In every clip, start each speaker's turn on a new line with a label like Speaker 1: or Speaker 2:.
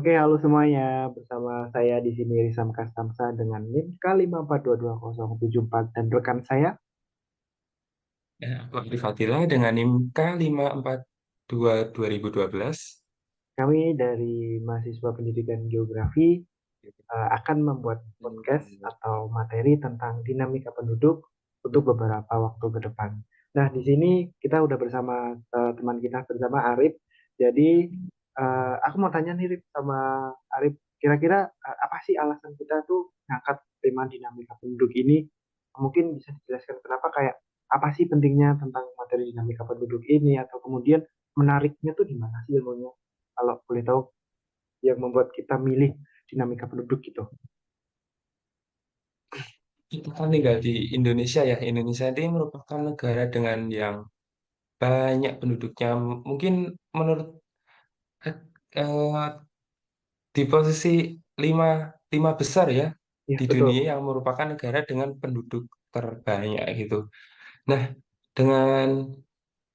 Speaker 1: Oke, halo semuanya. Bersama saya di sini Risam Kastamsa dengan NIM K5422074 dan rekan saya.
Speaker 2: Aku Arif Fatila dengan NIM K542-2012.
Speaker 1: Kami dari mahasiswa pendidikan geografi akan membuat podcast atau materi tentang dinamika penduduk untuk beberapa waktu ke depan. Nah, di sini kita udah bersama teman kita bersama Arif. Jadi, aku mau tanya nih Rif, sama Arif, kira-kira apa sih alasan kita tuh ngangkat tema dinamika penduduk ini? Mungkin bisa dijelaskan kenapa kayak apa sih pentingnya tentang materi dinamika penduduk ini atau kemudian menariknya tuh di mana sih ilmunya? Kalau boleh tahu yang membuat kita milih dinamika penduduk gitu.
Speaker 2: Kita kan tinggal di Indonesia ya. Indonesia ini merupakan negara dengan yang banyak penduduknya. Mungkin menurut eh, di posisi lima, lima besar ya
Speaker 1: Ya,
Speaker 2: di dunia
Speaker 1: betul.
Speaker 2: yang merupakan negara dengan penduduk terbanyak gitu. Nah, dengan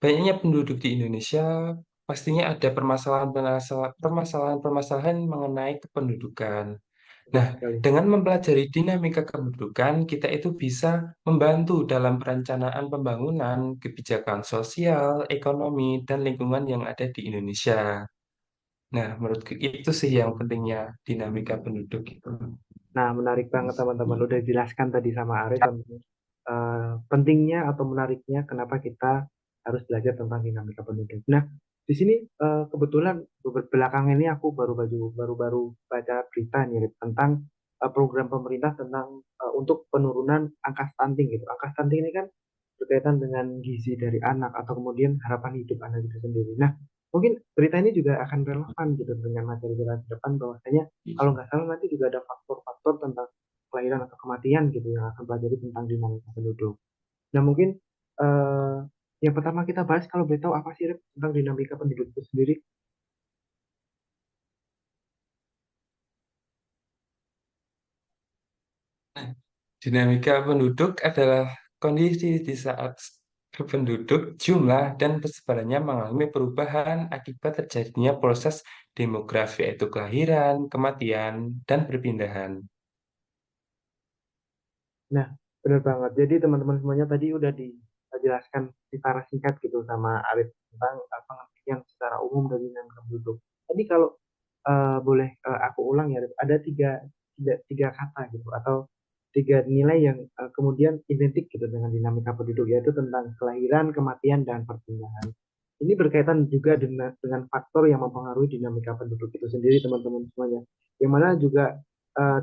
Speaker 2: banyaknya penduduk di Indonesia, pastinya ada permasalahan-permasalahan mengenai kependudukan.
Speaker 1: Betul
Speaker 2: Nah,
Speaker 1: sekali.
Speaker 2: dengan mempelajari dinamika kependudukan, kita itu bisa membantu dalam perencanaan pembangunan, kebijakan sosial, ekonomi, dan lingkungan yang ada di Indonesia. Nah, menurutku itu sih yang pentingnya dinamika penduduk itu.
Speaker 1: Nah, menarik banget teman-teman. Udah jelaskan tadi sama Arif tentang pentingnya atau menariknya kenapa kita harus belajar tentang dinamika penduduk. Nah, di sini kebetulan belakangan ini aku baru-baru baca berita nih Rip, tentang program pemerintah tentang untuk penurunan angka stunting gitu. Angka stunting ini kan berkaitan dengan gizi dari anak atau kemudian harapan hidup anak itu sendiri. Nah, mungkin berita ini juga akan relevan gitu dengan materi kita ke depan bahwasanya kalau nggak salah nanti juga ada faktor-faktor tentang kelahiran atau kematian gitu yang akan pelajari tentang dinamika penduduk. Nah mungkin eh, yang pertama kita bahas kalau boleh tahu apa sih Rip, tentang dinamika penduduk itu sendiri?
Speaker 2: Nah, dinamika penduduk adalah kondisi di saat penduduk, jumlah, dan persebarannya mengalami perubahan akibat terjadinya proses demografi, yaitu kelahiran, kematian, dan perpindahan.
Speaker 1: Nah benar banget. Jadi teman-teman semuanya tadi udah dijelaskan secara singkat gitu sama Arif tentang pengertian secara umum dari dinamika penduduk. Tadi kalau boleh aku ulang ya, Arif, ada tiga kata gitu atau tiga nilai yang kemudian identik gitu dengan dinamika penduduk yaitu tentang kelahiran, kematian, dan perpindahan. Ini berkaitan juga dengan faktor yang mempengaruhi dinamika penduduk itu sendiri, teman-teman semuanya. Yang mana juga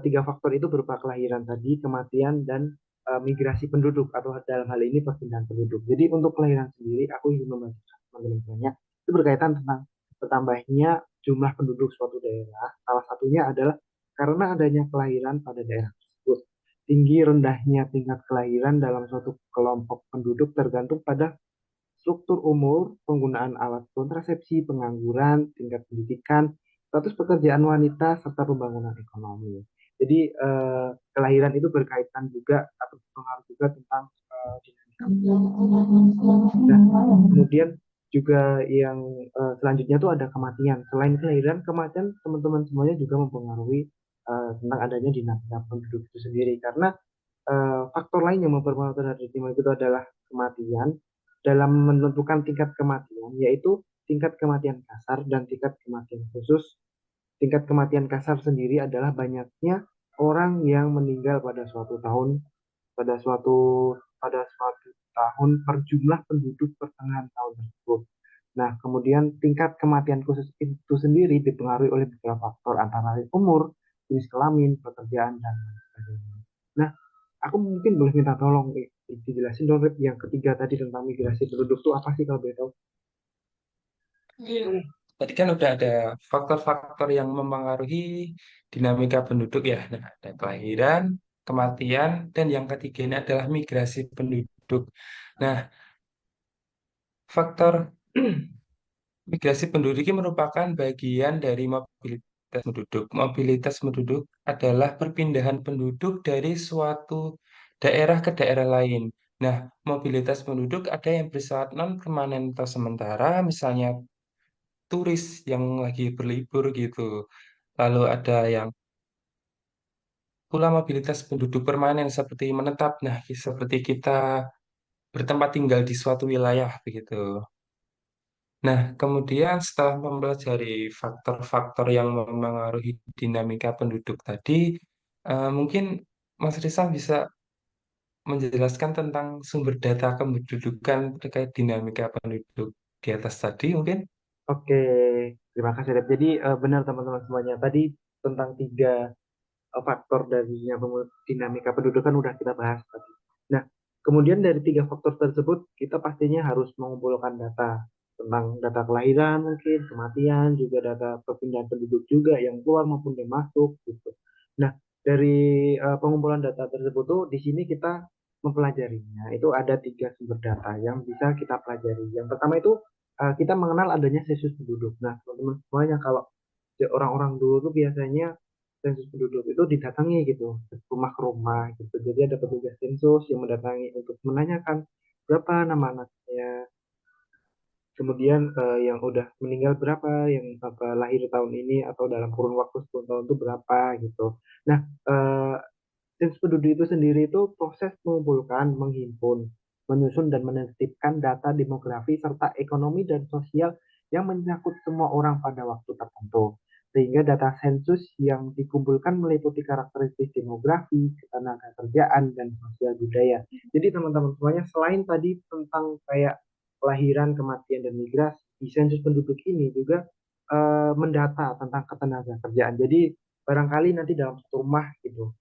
Speaker 1: tiga faktor itu berupa kelahiran tadi, kematian, dan migrasi penduduk atau dalam hal ini perpindahan penduduk. Jadi untuk kelahiran sendiri, aku ingin membacakan teman-teman semuanya. Itu berkaitan tentang bertambahnya jumlah penduduk suatu daerah. Salah satunya adalah karena adanya kelahiran pada daerah tersebut. Tinggi rendahnya tingkat kelahiran dalam suatu kelompok penduduk tergantung pada struktur umur, penggunaan alat kontrasepsi, pengangguran, tingkat pendidikan, status pekerjaan wanita, serta pembangunan ekonomi. Jadi kelahiran itu berkaitan juga atau berpengaruh juga tentang dinamika. Nah, kemudian juga yang selanjutnya tuh ada kematian. Selain kelahiran, kematian teman-teman semuanya juga mempengaruhi tentang adanya dinamika penduduk itu sendiri. Karena faktor lain yang mempengaruhi terhadap dinamika itu adalah kematian dalam menentukan tingkat kematian, yaitu tingkat kematian kasar dan tingkat kematian khusus. Tingkat kematian kasar sendiri adalah banyaknya orang yang meninggal pada suatu pada suatu tahun per jumlah penduduk pertengahan tahun tersebut. Nah, kemudian tingkat kematian khusus itu sendiri dipengaruhi oleh beberapa faktor antara lain umur, jenis kelamin, pekerjaan, dan lain sebagainya. Nah, aku mungkin boleh minta tolong dijelasin dong Rip, yang ketiga tadi tentang migrasi penduduk itu apa sih kalau boleh tahu?
Speaker 2: Iya. Tadi kan udah ada faktor-faktor yang mempengaruhi dinamika penduduk ya. Nah, ada kelahiran, kematian, dan yang ketiga ini adalah migrasi penduduk. Nah, faktor migrasi penduduk ini merupakan bagian dari mobilitas penduduk. Mobilitas penduduk adalah perpindahan penduduk dari suatu daerah ke daerah lain. Nah, mobilitas penduduk ada yang bersifat non-permanen atau sementara, misalnya turis yang lagi berlibur gitu. Lalu ada yang pula mobilitas penduduk permanen seperti menetap. Nah, seperti kita bertempat tinggal di suatu wilayah begitu. Nah, kemudian setelah mempelajari faktor-faktor yang memengaruhi dinamika penduduk tadi, mungkin Mas Rizal bisa menjelaskan tentang sumber data kependudukan terkait dinamika penduduk di atas tadi, mungkin?
Speaker 1: Oke, terima kasih, Dep. Jadi benar teman-teman semuanya. Tadi tentang tiga faktor dari yang dinamika pendudukan udah kita bahas tadi. Nah, kemudian dari tiga faktor tersebut kita pastinya harus mengumpulkan data tentang data kelahiran mungkin, kematian, juga data perpindahan penduduk juga yang keluar maupun yang masuk gitu. Nah, dari pengumpulan data tersebut tuh di sini kita mempelajarinya. Itu ada tiga sumber data yang bisa kita pelajari. Yang pertama itu kita mengenal adanya sensus penduduk. Nah, teman-teman semuanya kalau orang-orang dulu tuh biasanya sensus penduduk itu didatangi gitu rumah ke rumah gitu jadi ada petugas sensus yang mendatangi untuk menanyakan berapa nama anaknya kemudian yang udah meninggal berapa yang apa lahir tahun ini atau dalam kurun waktu 10 tahun itu berapa gitu nah sensus penduduk itu sendiri itu proses mengumpulkan menghimpun menyusun dan menetapkan data demografi serta ekonomi dan sosial yang menyangkut semua orang pada waktu tertentu sehingga data sensus yang dikumpulkan meliputi karakteristik demografi, ketenagakerjaan, dan sosial budaya. Jadi teman-teman semuanya selain tadi tentang kayak kelahiran, kematian, dan migrasi, di sensus penduduk ini juga mendata tentang ketenagakerjaan. Jadi barangkali nanti dalam satu rumah gitu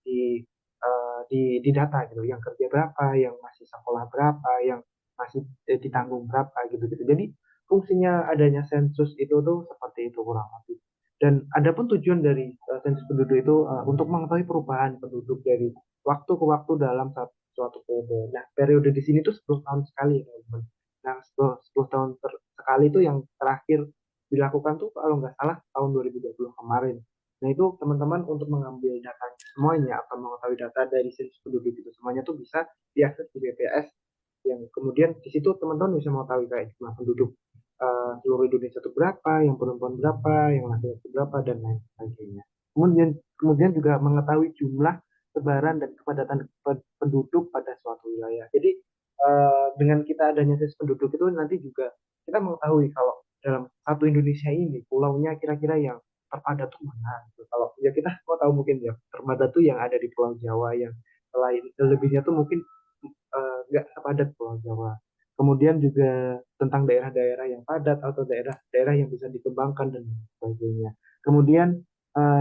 Speaker 1: di data gitu, yang kerja berapa, yang masih sekolah berapa, yang masih ditanggung berapa gitu gitu. Jadi fungsinya adanya sensus itu tuh seperti itu kurang lebih. Dan ada pun tujuan dari sensus penduduk itu untuk mengetahui perubahan penduduk dari waktu ke waktu dalam suatu periode. Nah, periode di sini tuh 10 tahun sekali ya, teman-teman. Nah, 10 tahun sekali itu yang terakhir dilakukan tuh kalau nggak salah tahun 2020 kemarin. Nah, itu teman-teman untuk mengambil datanya semuanya atau mengetahui data dari sensus penduduk itu semuanya tuh bisa diakses di BPS yang kemudian di situ teman-teman bisa mengetahui kayak jumlah penduduk seluruh Indonesia itu berapa, yang perempuan berapa, yang laki-laki berapa, dan lain sebagainya. Kemudian juga mengetahui jumlah sebaran dan kepadatan penduduk pada suatu wilayah. Jadi dengan kita adanya sensus penduduk itu nanti juga kita mengetahui kalau dalam satu Indonesia ini pulaunya kira-kira yang terpadat tuh mana gitu. Kalau ya kita kok tahu mungkin ya terpadat tuh yang ada di Pulau Jawa yang lain lebihnya tuh mungkin nggak sepadat Pulau Jawa. Kemudian juga tentang daerah-daerah yang padat atau daerah-daerah yang bisa dikembangkan dan sebagainya. Kemudian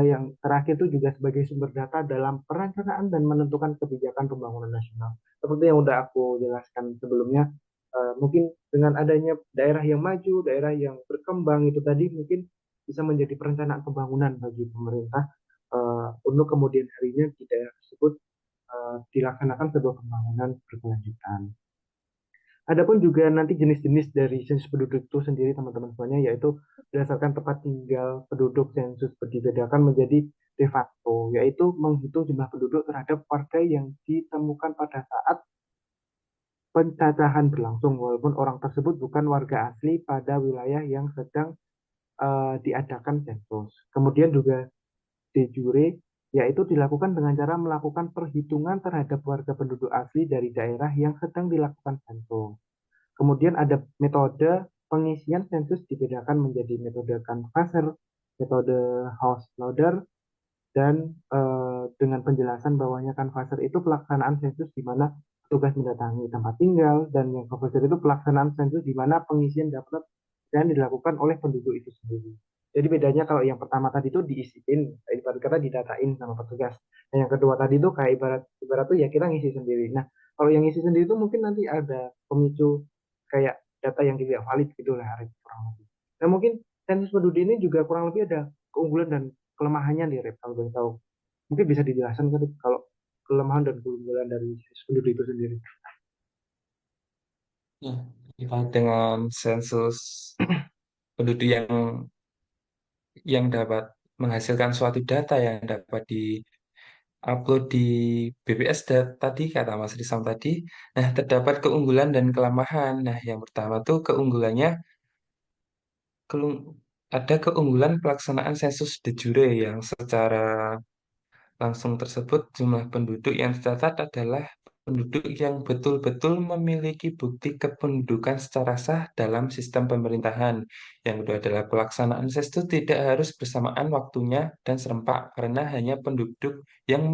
Speaker 1: yang terakhir itu juga sebagai sumber data dalam perencanaan dan menentukan kebijakan pembangunan nasional. Seperti yang udah aku jelaskan sebelumnya, mungkin dengan adanya daerah yang maju, daerah yang berkembang itu tadi mungkin bisa menjadi perencanaan pembangunan bagi pemerintah untuk kemudian harinya di daerah tersebut dilaksanakan sebuah pembangunan berkelanjutan. Adapun juga nanti jenis-jenis dari sensus penduduk itu sendiri teman-teman semuanya yaitu berdasarkan tempat tinggal penduduk sensus dibedakan menjadi de facto yaitu menghitung jumlah penduduk terhadap warga yang ditemukan pada saat pencacahan berlangsung walaupun orang tersebut bukan warga asli pada wilayah yang sedang diadakan sensus. Kemudian juga de jure yaitu dilakukan dengan cara melakukan perhitungan terhadap warga penduduk asli dari daerah yang sedang dilakukan sensus. Kemudian ada metode pengisian sensus dibedakan menjadi metode canvasser, metode house loader, dan dengan penjelasan bahwanya canvasser itu pelaksanaan sensus di mana tugas mendatangi tempat tinggal dan yang canvasser itu pelaksanaan sensus di mana pengisian daftar dan dilakukan oleh penduduk itu sendiri. Jadi bedanya kalau yang pertama tadi itu diisiin, ibarat kata didatain sama petugas. Dan yang kedua tadi itu kayak ibarat ibarat tuh ya kita ngisi sendiri. Nah, kalau yang ngisi sendiri itu mungkin nanti ada pemicu kayak data yang tidak valid gitu lah kurang lebih. Nah, mungkin sensus penduduk ini juga kurang lebih ada keunggulan dan kelemahannya nih Rep, kalau boleh tahu. Mungkin bisa dijelaskan kan kalau kelemahan dan keunggulan dari sensus penduduk itu sendiri.
Speaker 2: Ya, terkait dengan sensus penduduk yang dapat menghasilkan suatu data yang dapat diupload di BPS tadi, kata Mas Risam tadi. Nah, terdapat keunggulan dan kelemahan. Nah, yang pertama tuh keunggulannya, ada keunggulan pelaksanaan sensus de jure yang secara langsung tersebut jumlah penduduk yang tercatat adalah penduduk yang betul-betul memiliki bukti kependudukan secara sah dalam sistem pemerintahan. Yang kedua adalah pelaksanaan sensus tidak harus bersamaan waktunya dan serempak karena hanya penduduk yang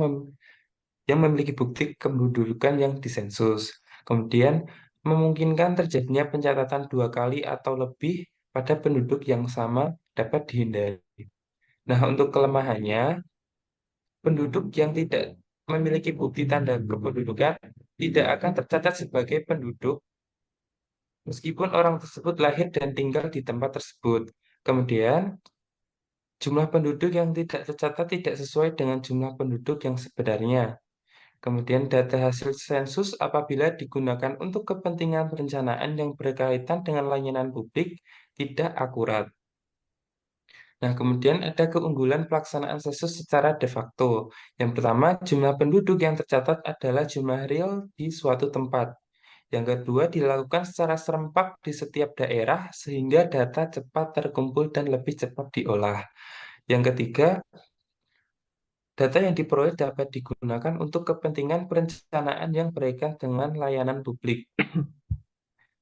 Speaker 2: yang memiliki bukti kependudukan yang disensus. Kemudian memungkinkan terjadinya pencatatan dua kali atau lebih pada penduduk yang sama dapat dihindari. Nah, untuk kelemahannya, penduduk yang tidak memiliki bukti tanda kependudukan tidak akan tercatat sebagai penduduk meskipun orang tersebut lahir dan tinggal di tempat tersebut. Kemudian, jumlah penduduk yang tidak tercatat tidak sesuai dengan jumlah penduduk yang sebenarnya. Kemudian, data hasil sensus apabila digunakan untuk kepentingan perencanaan yang berkaitan dengan layanan publik tidak akurat. Nah, kemudian ada keunggulan pelaksanaan sensus secara de facto. Yang pertama, jumlah penduduk yang tercatat adalah jumlah real di suatu tempat. Yang kedua, dilakukan secara serempak di setiap daerah sehingga data cepat terkumpul dan lebih cepat diolah. Yang ketiga, data yang diperoleh dapat digunakan untuk kepentingan perencanaan yang berkaitan dengan layanan publik.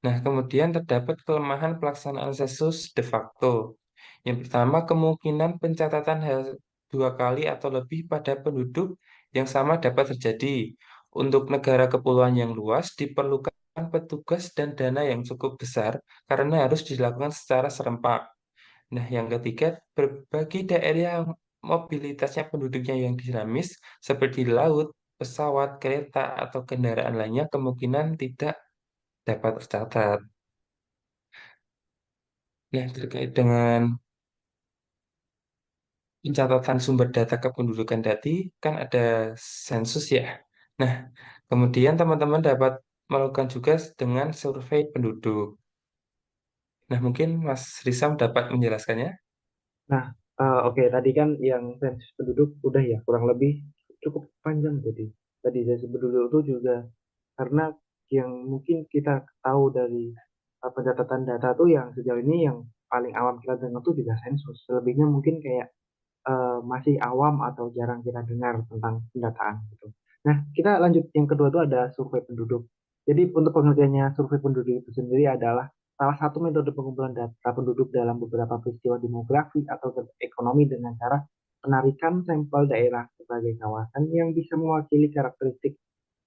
Speaker 2: Nah, kemudian terdapat kelemahan pelaksanaan sensus de facto. Yang pertama, kemungkinan pencatatan dua kali atau lebih pada penduduk yang sama dapat terjadi. Untuk negara kepulauan yang luas, diperlukan petugas dan dana yang cukup besar karena harus dilakukan secara serempak. Nah, yang ketiga, berbagai daerah yang mobilitasnya penduduknya yang dinamis, seperti laut, pesawat, kereta, atau kendaraan lainnya, kemungkinan tidak dapat tercatat. Nah, terkait dengan pencatatan sumber data kependudukan tadi, kan ada sensus ya. Nah, kemudian teman-teman dapat melakukan juga dengan survei penduduk. Nah, mungkin Mas Risam dapat menjelaskannya.
Speaker 1: Nah, oke, tadi kan yang sensus penduduk udah ya kurang lebih cukup panjang jadi. Tadi sensus penduduk itu juga karena yang mungkin kita tahu dari pencatatan data tuh yang sejauh ini yang paling awam kita dengar tuh juga sensus. Selebihnya mungkin kayak masih awam atau jarang kita dengar tentang pendataan gitu. Nah, kita lanjut yang kedua itu ada survei penduduk. Jadi untuk pengertiannya survei penduduk itu sendiri adalah salah satu metode pengumpulan data penduduk dalam beberapa peristiwa demografi atau ekonomi dengan cara penarikan sampel daerah sebagai kawasan yang bisa mewakili karakteristik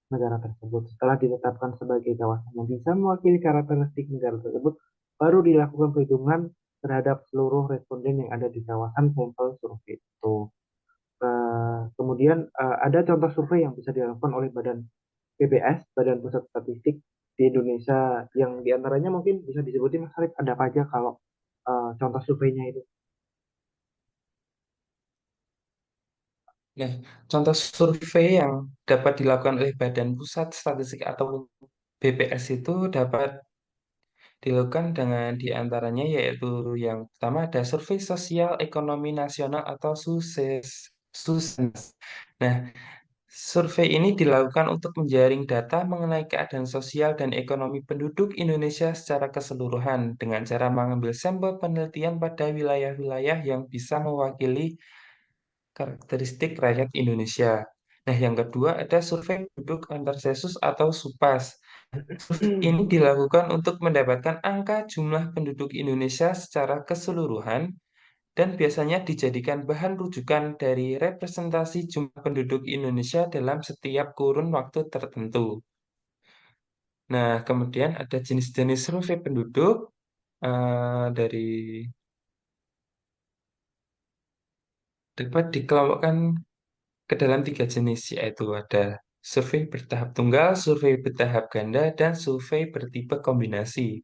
Speaker 1: negara tersebut. Setelah ditetapkan sebagai kawasan yang bisa mewakili karakteristik negara tersebut, baru dilakukan perhitungan terhadap seluruh responden yang ada di kawasan sampel survei itu. Kemudian ada contoh survei yang bisa dilakukan oleh Badan PPS, Badan Pusat Statistik di Indonesia, yang diantaranya mungkin bisa disebutin Mas Arif, ada apa aja kalau contoh surveinya itu.
Speaker 2: Nah, contoh survei yang dapat dilakukan oleh Badan Pusat Statistik atau BPS itu dapat dilakukan dengan diantaranya yaitu yang pertama ada survei sosial ekonomi nasional atau SUSENS. Nah, survei ini dilakukan untuk menjaring data mengenai keadaan sosial dan ekonomi penduduk Indonesia secara keseluruhan dengan cara mengambil sampel penelitian pada wilayah-wilayah yang bisa mewakili karakteristik rakyat Indonesia. Nah, yang kedua ada survei penduduk antar sensus atau SUPAS. Survei ini dilakukan untuk mendapatkan angka jumlah penduduk Indonesia secara keseluruhan dan biasanya dijadikan bahan rujukan dari representasi jumlah penduduk Indonesia dalam setiap kurun waktu tertentu. Nah, kemudian ada jenis-jenis survei penduduk dari dapat dikelompokkan ke dalam tiga jenis, yaitu ada survei bertahap tunggal, survei bertahap ganda, dan survei bertipe kombinasi.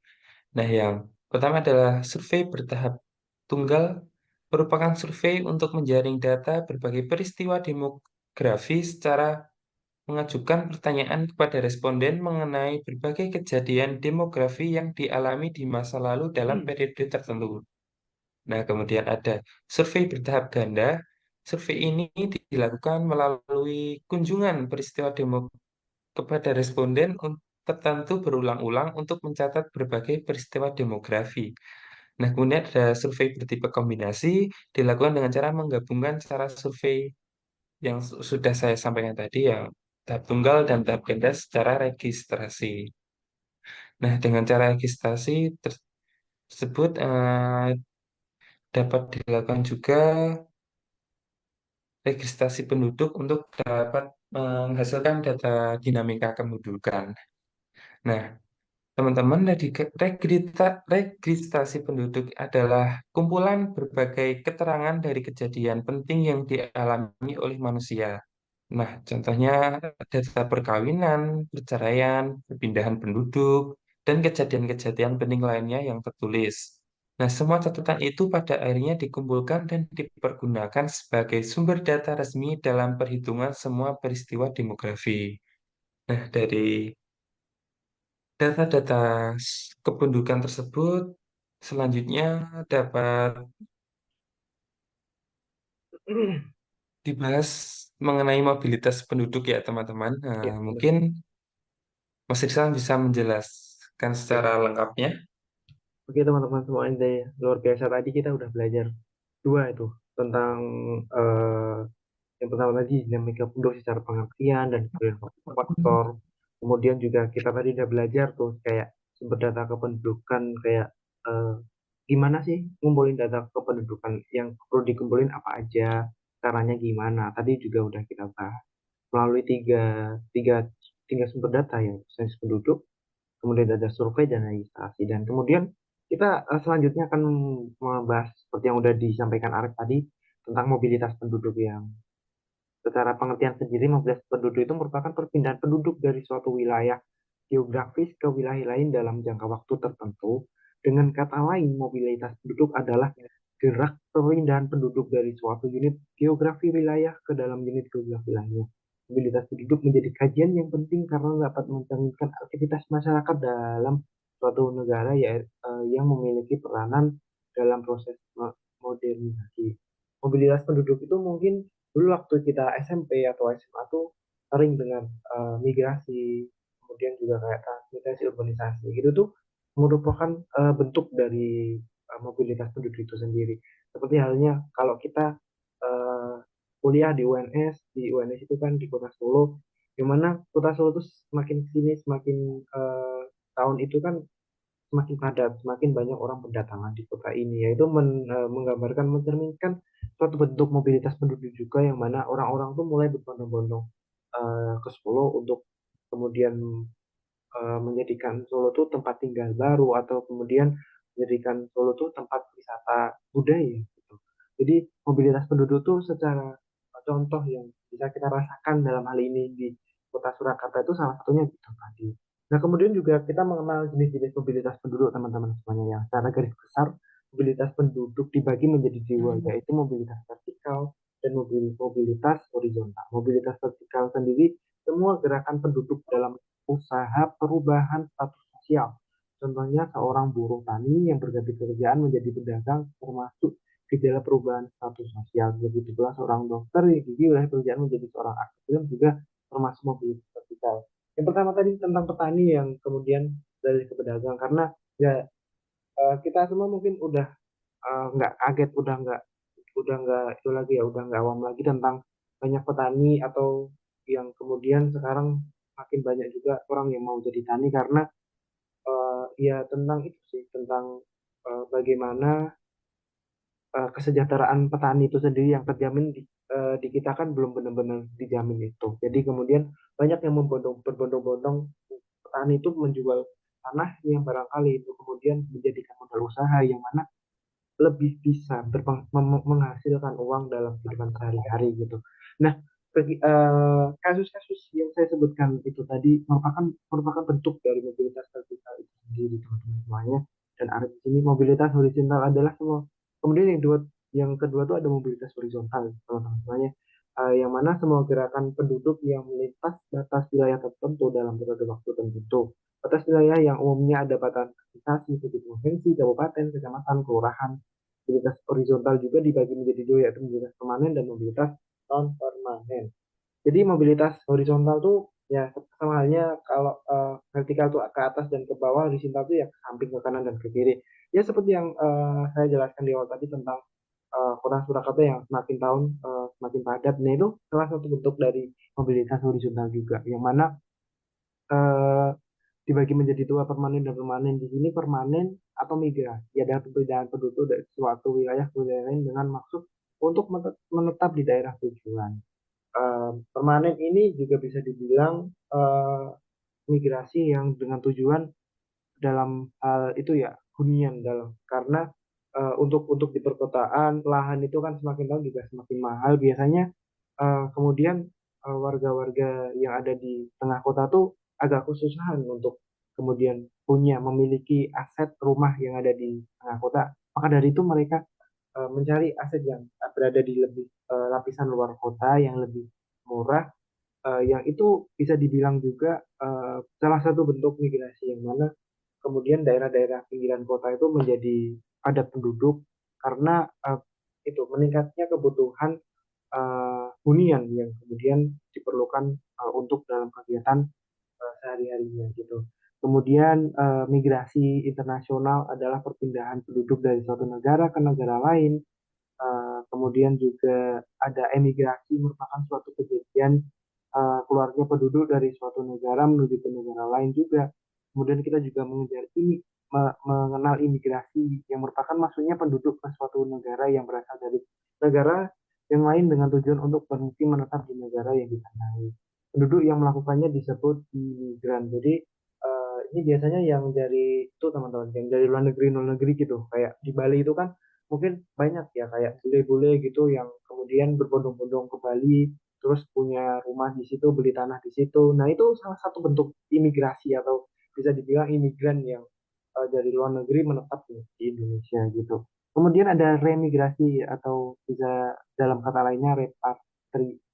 Speaker 2: Nah, yang pertama adalah survei bertahap tunggal, merupakan survei untuk menjaring data berbagai peristiwa demografi secara mengajukan pertanyaan kepada responden mengenai berbagai kejadian demografi yang dialami di masa lalu dalam periode tertentu. Nah, kemudian ada survei bertahap ganda. Survei ini dilakukan melalui kunjungan peristiwa demo kepada responden tertentu berulang-ulang untuk mencatat berbagai peristiwa demografi. Nah, kemudian ada survei bertipe kombinasi dilakukan dengan cara menggabungkan cara survei yang sudah saya sampaikan tadi yang tahap tunggal dan tahap ganda secara registrasi. Nah, dengan cara registrasi tersebut dapat dilakukan juga registrasi penduduk untuk dapat menghasilkan data dinamika kependudukan. Nah, teman-teman, registrasi penduduk adalah kumpulan berbagai keterangan dari kejadian penting yang dialami oleh manusia. Nah, contohnya data perkawinan, perceraian, perpindahan penduduk, dan kejadian-kejadian penting lainnya yang tertulis. Nah, semua catatan itu pada akhirnya dikumpulkan dan dipergunakan sebagai sumber data resmi dalam perhitungan semua peristiwa demografi. Nah, dari data-data kependudukan tersebut selanjutnya dapat dibahas mengenai mobilitas penduduk ya teman-teman.
Speaker 1: Ya, benar.
Speaker 2: Mungkin Mas Iksan bisa menjelaskan
Speaker 1: Oke,
Speaker 2: secara lengkapnya.
Speaker 1: oke teman-teman semua ini luar biasa tadi kita udah belajar dua itu tentang eh, yang pertama tadi dinamika penduduk secara pengertian dan kemudian faktor. Kemudian juga kita tadi udah belajar tuh kayak sumber data kependudukan kayak eh, gimana sih ngumpulin data kependudukan yang perlu dikumpulin apa aja, caranya gimana. Tadi juga udah kita bahas melalui tiga, tiga, tiga sumber data ya, sensus penduduk, kemudian ada survei dan registrasi. Dan kemudian kita selanjutnya akan membahas seperti yang udah disampaikan Arif tadi tentang mobilitas penduduk yang secara pengertian sendiri, mobilitas penduduk itu merupakan perpindahan penduduk dari suatu wilayah geografis ke wilayah lain dalam jangka waktu tertentu. Dengan kata lain, mobilitas penduduk adalah gerak perpindahan penduduk dari suatu unit geografi wilayah ke dalam unit geografi lainnya. Mobilitas penduduk menjadi kajian yang penting karena dapat mencerminkan aktivitas masyarakat dalam suatu negara yang memiliki peranan dalam proses modernisasi. Mobilitas penduduk itu mungkin dulu waktu kita SMP atau SMA tuh sering dengan migrasi, kemudian juga kayak transmigrasi urbanisasi gitu tuh merupakan bentuk dari mobilitas penduduk itu sendiri. Seperti halnya kalau kita uh, kuliah di UNS, itu kan di Kota Solo, di mana Kota Solo tuh semakin sini semakin tahun itu kan semakin padat, semakin banyak orang berdatangan di kota ini, yaitu menggambarkan, mencerminkan suatu bentuk mobilitas penduduk juga yang mana orang-orang tuh mulai berbondong-bondong ke Solo untuk kemudian menjadikan Solo tuh tempat tinggal baru atau kemudian menjadikan Solo tuh tempat wisata budaya gitu. Jadi mobilitas penduduk tuh secara contoh yang bisa kita rasakan dalam hal ini di Kota Surakarta itu salah satunya gitu tadi. Nah, kemudian juga kita mengenal jenis-jenis mobilitas penduduk teman-teman semuanya yang secara garis besar mobilitas penduduk dibagi menjadi dua, yaitu mobilitas vertikal dan mobilitas horizontal. Mobilitas vertikal sendiri semua gerakan penduduk dalam usaha perubahan status sosial. Contohnya seorang buruh tani yang berganti pekerjaan menjadi pedagang termasuk gejala perubahan status sosial. Begitu pula seorang dokter yang gigi wilayah pekerjaan menjadi seorang aktivis juga termasuk mobilitas vertikal. Yang pertama tadi tentang petani yang kemudian dari ke pedagang karena ya kita semua mungkin udah nggak kaget, udah nggak itu lagi ya, udah nggak awam lagi tentang banyak petani atau yang kemudian sekarang makin banyak juga orang yang mau jadi tani karena ya tentang itu sih, tentang bagaimana kesejahteraan petani itu sendiri yang terjamin di kita kan belum benar-benar dijamin itu. Jadi kemudian banyak yang berbondong-bondong petani itu menjual tanah yang barangkali itu kemudian menjadikan modal usaha yang mana lebih bisa menghasilkan uang dalam kehidupan sehari-hari gitu. Nah, kasus-kasus yang saya sebutkan itu tadi merupakan bentuk dari mobilitas vertikal itu sendiri teman-teman semuanya. Dan ada di sini mobilitas horizontal adalah semua. Kemudian yang kedua tuh ada mobilitas horizontal teman-teman semuanya. Yang mana semua gerakan penduduk yang melintas batas wilayah tertentu dalam periode waktu tertentu. Batas wilayah yang umumnya ada batas administrasi seperti provinsi, kabupaten, kecamatan, kelurahan. Mobilitas horizontal juga dibagi menjadi dua, yaitu mobilitas permanen dan mobilitas non permanen. Jadi mobilitas horizontal tuh ya sama halnya kalau vertikal tuh ke atas dan ke bawah, horizontal tuh ya ke samping, ke kanan dan ke kiri. Ya seperti yang saya jelaskan di awal tadi tentang kota Surakarta yang semakin tahun semakin padat. Nah itu salah satu bentuk dari mobilitas horizontal juga, yang mana eh, dibagi menjadi dua, permanen dan permanen. Di sini permanen atau migrasi adalah perpindahan penduduk dari suatu wilayah ke wilayah lain dengan maksud untuk menetap di daerah tujuan. Permanen ini juga bisa dibilang migrasi yang dengan tujuan dalam hal itu ya hunian dalam, karena untuk di perkotaan lahan itu kan semakin tahun juga semakin mahal biasanya. Kemudian warga-warga yang ada di tengah kota tuh agak kesusahan untuk kemudian memiliki aset rumah yang ada di tengah kota. Maka dari itu mereka mencari aset yang berada di lebih lapisan luar kota yang lebih murah, yang itu bisa dibilang juga salah satu bentuk migrasi, yang mana kemudian daerah-daerah pinggiran kota itu menjadi padat penduduk karena itu meningkatnya kebutuhan hunian yang kemudian diperlukan untuk dalam kegiatan sehari-harinya gitu. Kemudian migrasi internasional adalah perpindahan penduduk dari suatu negara ke negara lain. Kemudian juga ada emigrasi, merupakan suatu kejadian keluarnya penduduk dari suatu negara menuju ke negara lain juga. Kemudian kita juga mengenal imigrasi yang merupakan masuknya penduduk ke suatu negara yang berasal dari negara yang lain dengan tujuan untuk bermukim menetap di negara yang ditandai. Penduduk yang melakukannya disebut imigran. Jadi ini biasanya yang dari itu teman-teman, yang dari luar negeri gitu. Kayak di Bali itu kan mungkin banyak ya kayak bule-bule gitu yang kemudian berbondong-bondong ke Bali, terus punya rumah di situ, beli tanah di situ. Nah, itu salah satu bentuk imigrasi atau bisa dibilang imigran yang dari luar negeri menetap di Indonesia gitu. Kemudian ada remigrasi atau bisa dalam kata lainnya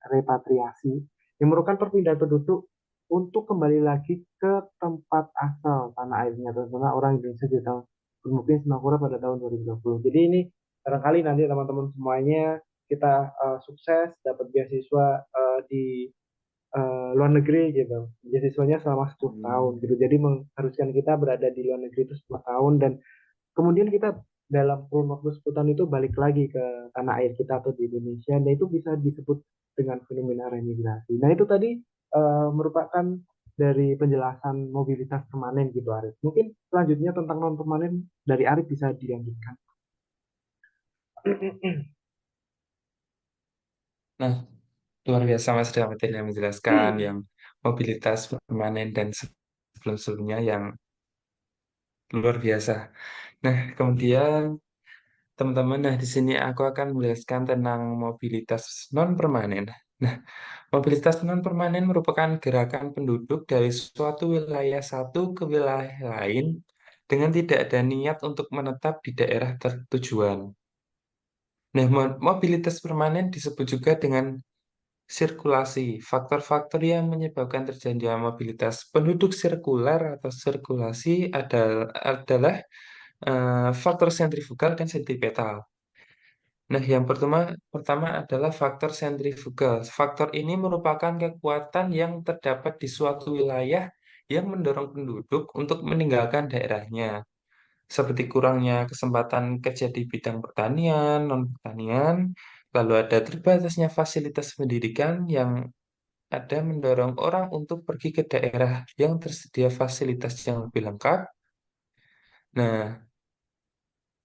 Speaker 1: repatriasi, yang merupakan perpindahan penduduk untuk kembali lagi ke tempat asal tanah airnya, terutama orang Indonesia di tahun bermukim Singapura pada tahun 2020. Jadi ini barangkali nanti teman-teman semuanya kita sukses dapat beasiswa di luar negeri gitu. Beasiswanya selama 10 tahun gitu. Jadi mengharuskan kita berada di luar negeri itu 10 tahun, dan kemudian kita dalam kurun waktu 10 tahun itu balik lagi ke tanah air kita atau di Indonesia. Nah itu bisa disebut dengan fenomena remigrasi. Nah itu tadi merupakan dari penjelasan mobilitas permanen gitu Arif. Mungkin selanjutnya tentang non permanen dari Arif bisa dilanjutkan.
Speaker 2: Nah, luar biasa Mas David yang menjelaskan yang mobilitas permanen dan sebelum-sebelumnya yang luar biasa. Nah, kemudian teman-teman, nah di sini aku akan menjelaskan tentang mobilitas non permanen. Nah, mobilitas non permanen merupakan gerakan penduduk dari suatu wilayah satu ke wilayah lain dengan tidak ada niat untuk menetap di daerah tertujuan. Nah, mobilitas permanen disebut juga dengan sirkulasi. Faktor-faktor yang menyebabkan terjadinya mobilitas penduduk sirkular atau sirkulasi adalah faktor sentrifugal dan sentripetal. Nah, yang pertama adalah faktor sentrifugal. Faktor ini merupakan kekuatan yang terdapat di suatu wilayah yang mendorong penduduk untuk meninggalkan daerahnya, seperti kurangnya kesempatan kerja di bidang pertanian, non-pertanian, lalu ada terbatasnya fasilitas pendidikan yang ada mendorong orang untuk pergi ke daerah yang tersedia fasilitas yang lebih lengkap. Nah,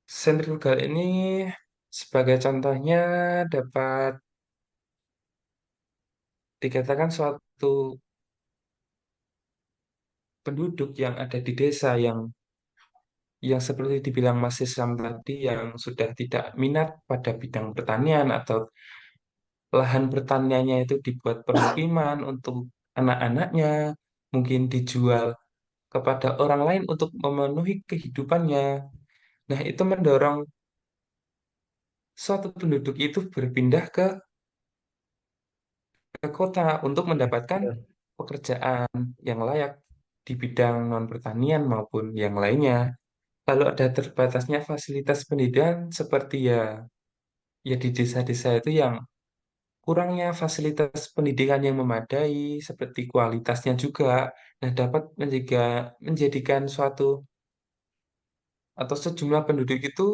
Speaker 2: sentrifugal ini sebagai contohnya dapat dikatakan suatu penduduk yang ada di desa yang seperti dibilang Mas Islam tadi yang sudah tidak minat pada bidang pertanian atau lahan pertaniannya itu dibuat permukiman untuk anak-anaknya, mungkin dijual kepada orang lain untuk memenuhi kehidupannya. Nah, itu mendorong suatu penduduk itu berpindah ke kota untuk mendapatkan
Speaker 1: Ya,
Speaker 2: pekerjaan yang layak di bidang non-pertanian maupun yang lainnya. Lalu ada terbatasnya fasilitas pendidikan seperti ya di desa-desa itu yang kurangnya fasilitas pendidikan yang memadai seperti kualitasnya juga. Nah, dapat menjadikan suatu atau sejumlah penduduk itu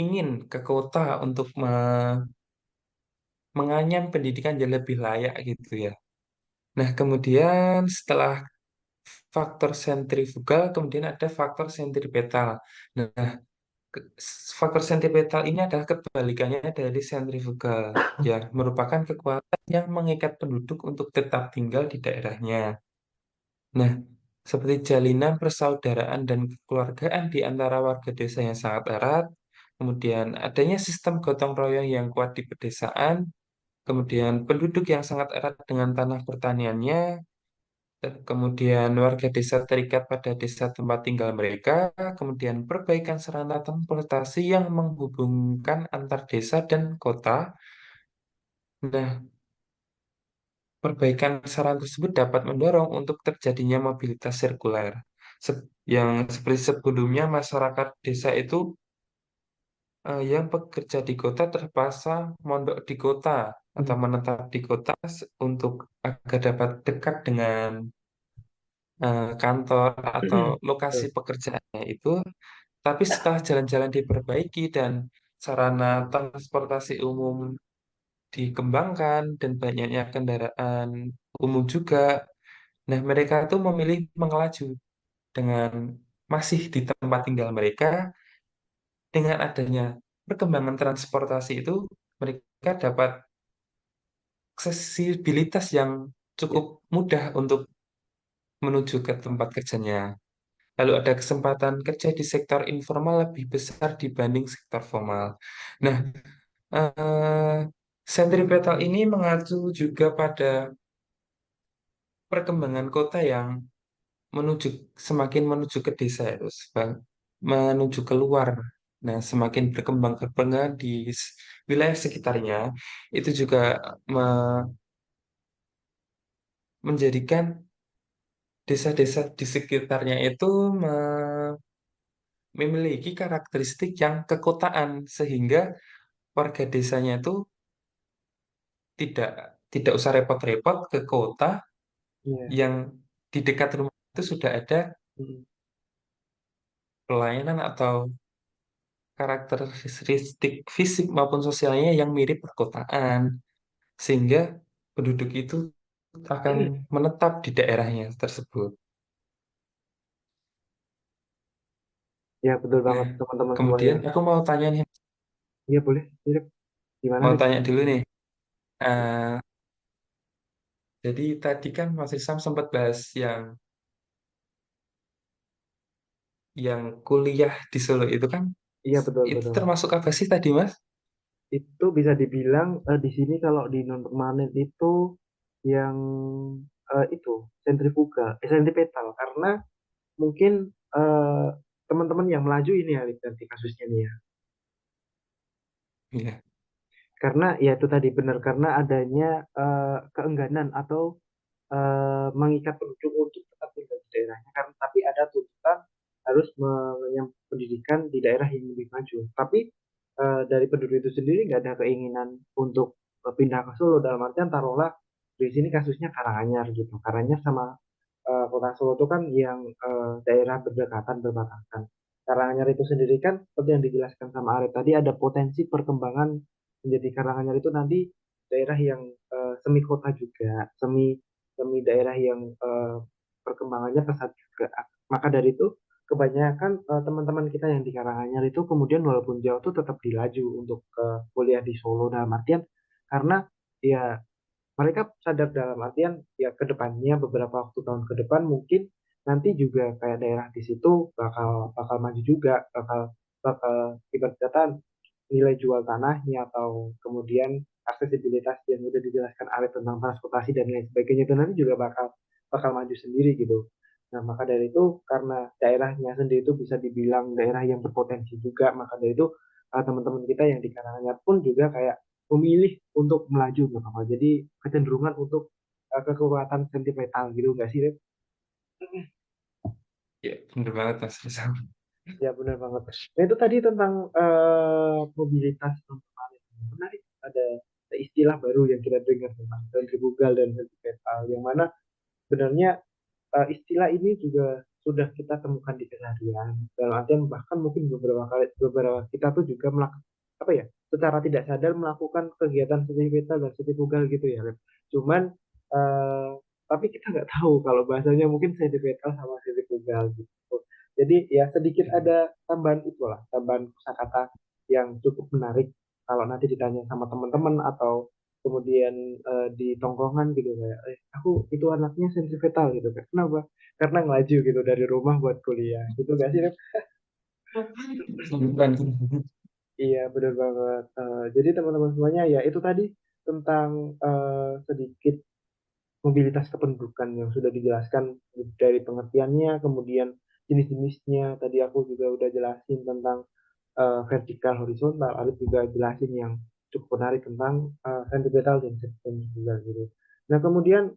Speaker 2: ingin ke kota untuk menganyam pendidikan yang lebih layak gitu ya. Nah, kemudian setelah faktor sentrifugal, kemudian ada faktor sentripetal. Nah, faktor sentripetal ini adalah kebalikannya dari sentrifugal, ya, merupakan kekuatan yang mengikat penduduk untuk tetap tinggal di daerahnya. Nah, seperti jalinan persaudaraan dan kekeluargaan di antara warga desa yang sangat erat, kemudian adanya sistem gotong royong yang kuat di pedesaan, kemudian penduduk yang sangat erat dengan tanah pertaniannya, dan kemudian warga desa terikat pada desa tempat tinggal mereka, kemudian perbaikan sarana transportasi yang menghubungkan antar desa dan kota. Nah, perbaikan sarana tersebut dapat mendorong untuk terjadinya mobilitas sirkuler. Yang seperti sebelumnya masyarakat desa itu yang bekerja di kota terpaksa mondok di kota atau
Speaker 1: Hmm.
Speaker 2: menetap di kota untuk agar dapat dekat dengan kantor atau lokasi
Speaker 1: Betul.
Speaker 2: pekerjaannya itu. Tapi setelah jalan-jalan diperbaiki dan sarana transportasi umum dikembangkan dan banyaknya kendaraan umum juga, nah mereka tuh memilih mengelaju dengan masih di tempat tinggal mereka. Dengan adanya perkembangan transportasi itu, mereka dapat aksesibilitas yang
Speaker 1: Ya,
Speaker 2: cukup mudah untuk menuju ke tempat kerjanya. Lalu ada kesempatan kerja di sektor informal lebih besar dibanding sektor formal. Nah, eh, sentripetal ini mengacu juga pada perkembangan kota yang menuju semakin menuju ke desa itu, menuju keluar. Nah, semakin berkembang di wilayah sekitarnya, itu juga me- menjadikan desa-desa di sekitarnya itu memiliki karakteristik yang kekotaan, sehingga warga desanya itu tidak tidak usah repot-repot ke kota
Speaker 1: iya.
Speaker 2: yang di dekat rumah itu sudah ada
Speaker 1: Hmm.
Speaker 2: pelayanan atau karakteristik fisik maupun sosialnya yang mirip perkotaan, sehingga penduduk itu akan menetap di daerahnya tersebut.
Speaker 1: Ya, betul
Speaker 2: Nah,
Speaker 1: banget teman-teman semuanya.
Speaker 2: kemudian aku mau tanya nih,
Speaker 1: Iya, boleh. Iya, gimana
Speaker 2: mau
Speaker 1: nih?
Speaker 2: tanya dulu nih. Eh, jadi tadi kan Mas Isam sempat bahas yang kuliah di Solo itu kan,
Speaker 1: Iya, betul,
Speaker 2: itu
Speaker 1: betul.
Speaker 2: termasuk apa sih tadi Mas?
Speaker 1: Itu bisa dibilang di sini kalau di non permanen itu yang itu sentripetal karena mungkin eh, teman-teman yang melaju ini ya nanti kasusnya nih ya.
Speaker 2: Iya,
Speaker 1: Karena ya itu tadi benar karena adanya keengganan atau mengikat penduduk untuk tetap tinggal di daerahnya karena tapi ada tuntutan harus mengenyam pendidikan di daerah yang lebih maju. Tapi dari penduduk itu sendiri nggak ada keinginan untuk pindah ke Solo dalam artian taruhlah di sini kasusnya Karanganyar gitu. Karanganyar sama kota Solo itu kan yang daerah berdekatan berbatasan. Karanganyar itu sendiri kan seperti yang dijelaskan sama Arif tadi ada potensi perkembangan menjadi Karanganyar itu nanti daerah yang semi kota juga, semi semi daerah yang perkembangannya pesat juga. Maka dari itu kebanyakan teman-teman kita yang di Karanganyar itu kemudian walaupun jauh tuh tetap dilaju untuk kuliah di Solo dalam artian karena ya mereka sadar dalam artian ya ke depannya beberapa waktu tahun ke depan mungkin nanti juga kayak daerah di situ bakal bakal maju juga bakal bakal ibarat kata nilai jual tanahnya atau kemudian aksesibilitas yang udah dijelaskan Arif tentang transportasi dan lain sebagainya itu nanti juga bakal bakal maju sendiri gitu. Nah, maka dari itu karena daerahnya sendiri itu bisa dibilang daerah yang berpotensi juga, maka dari itu teman-teman kita yang di Karanganyar pun juga kayak memilih untuk melaju nggak apa-apa. Jadi kecenderungan untuk kekuatan sentimental gitu nggak sih, Rep?
Speaker 2: ya bener banget Mas Isam.
Speaker 1: Ya benar banget. Nah itu tadi tentang mobilitas teman-teman. Menarik. Ada istilah baru yang kita dengar tentang sentrifugal dan sentimental. Yang mana sebenarnya istilah ini juga sudah kita temukan di keseharian. Dalam artian bahkan mungkin beberapa kita tuh juga melakukan apa ya, secara tidak sadar melakukan kegiatan sensitifal dan sentipugal gitu ya, Rep. Cuman eh, tapi kita nggak tahu kalau bahasanya mungkin sentimental sama sentipugal gitu. Jadi ya sedikit ada tambahan itulah, tambahan kosakata yang cukup menarik kalau nanti ditanya sama teman-teman atau kemudian di tongkrongan gitu kayak, aku itu anaknya sentimental gitu kan. Kenapa? Karena ngelaju gitu dari rumah buat kuliah. Gitu gak sih, Rep?
Speaker 2: Bukan.
Speaker 1: Iya, benar banget. Jadi teman-teman semuanya ya itu tadi tentang sedikit mobilitas kependudukan yang sudah dijelaskan dari pengertiannya, kemudian jenis-jenisnya. Tadi aku juga udah jelasin tentang vertikal, horizontal. Arif juga jelasin yang cukup menarik tentang sentimental dan sentimental gitu. Nah, kemudian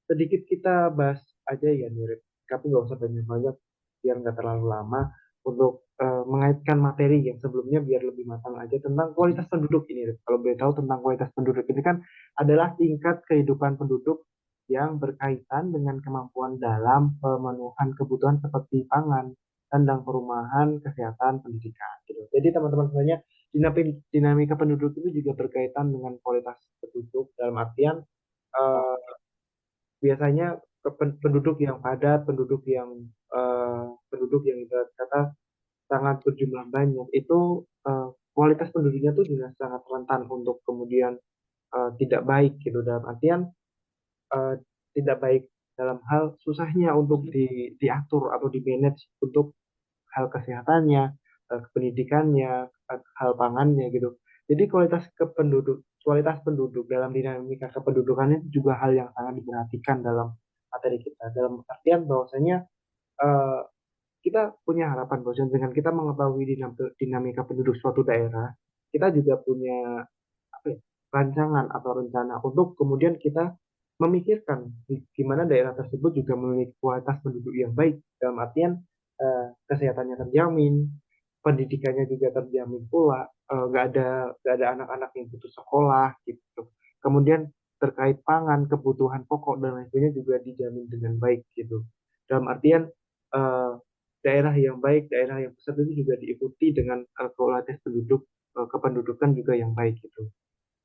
Speaker 1: sedikit kita bahas aja ya mirip, tapi nggak usah banyak-banyak biar nggak terlalu lama untuk mengaitkan materi yang sebelumnya biar lebih matang aja tentang kualitas penduduk ini. Rip. Kalau boleh tahu tentang kualitas penduduk ini kan adalah tingkat kehidupan penduduk yang berkaitan dengan kemampuan dalam pemenuhan kebutuhan seperti pangan, sandang perumahan, kesehatan, pendidikan. Gitu. Jadi teman-teman semuanya dinamika penduduk itu juga berkaitan dengan kualitas penduduk dalam artian eh, biasanya penduduk yang padat, penduduk yang ibarat kata sangat berjumlah banyak itu kualitas penduduknya tuh juga sangat rentan untuk kemudian tidak baik gitu dalam artian eh, tidak baik dalam hal susahnya untuk diatur atau di manage untuk hal kesehatannya, pendidikannya, hal pangannya gitu. Jadi kualitas penduduk dalam dinamika kependudukannya itu juga hal yang sangat diperhatikan dalam materi kita. Dalam artian bahwasanya eh, kita punya harapan bahwasanya dengan kita mengetahui dinamika penduduk suatu daerah, kita juga punya apa ya, rancangan atau rencana untuk kemudian kita memikirkan gimana daerah tersebut juga memiliki kualitas penduduk yang baik dalam artian kesehatannya terjamin, pendidikannya juga terjamin pula, nggak ada anak-anak yang putus sekolah gitu. Kemudian terkait pangan, kebutuhan pokok dan lain sebagainya juga dijamin dengan baik gitu. Dalam artian eh, daerah yang baik, daerah yang besar itu juga diikuti dengan kualitas kependudukan juga yang baik gitu.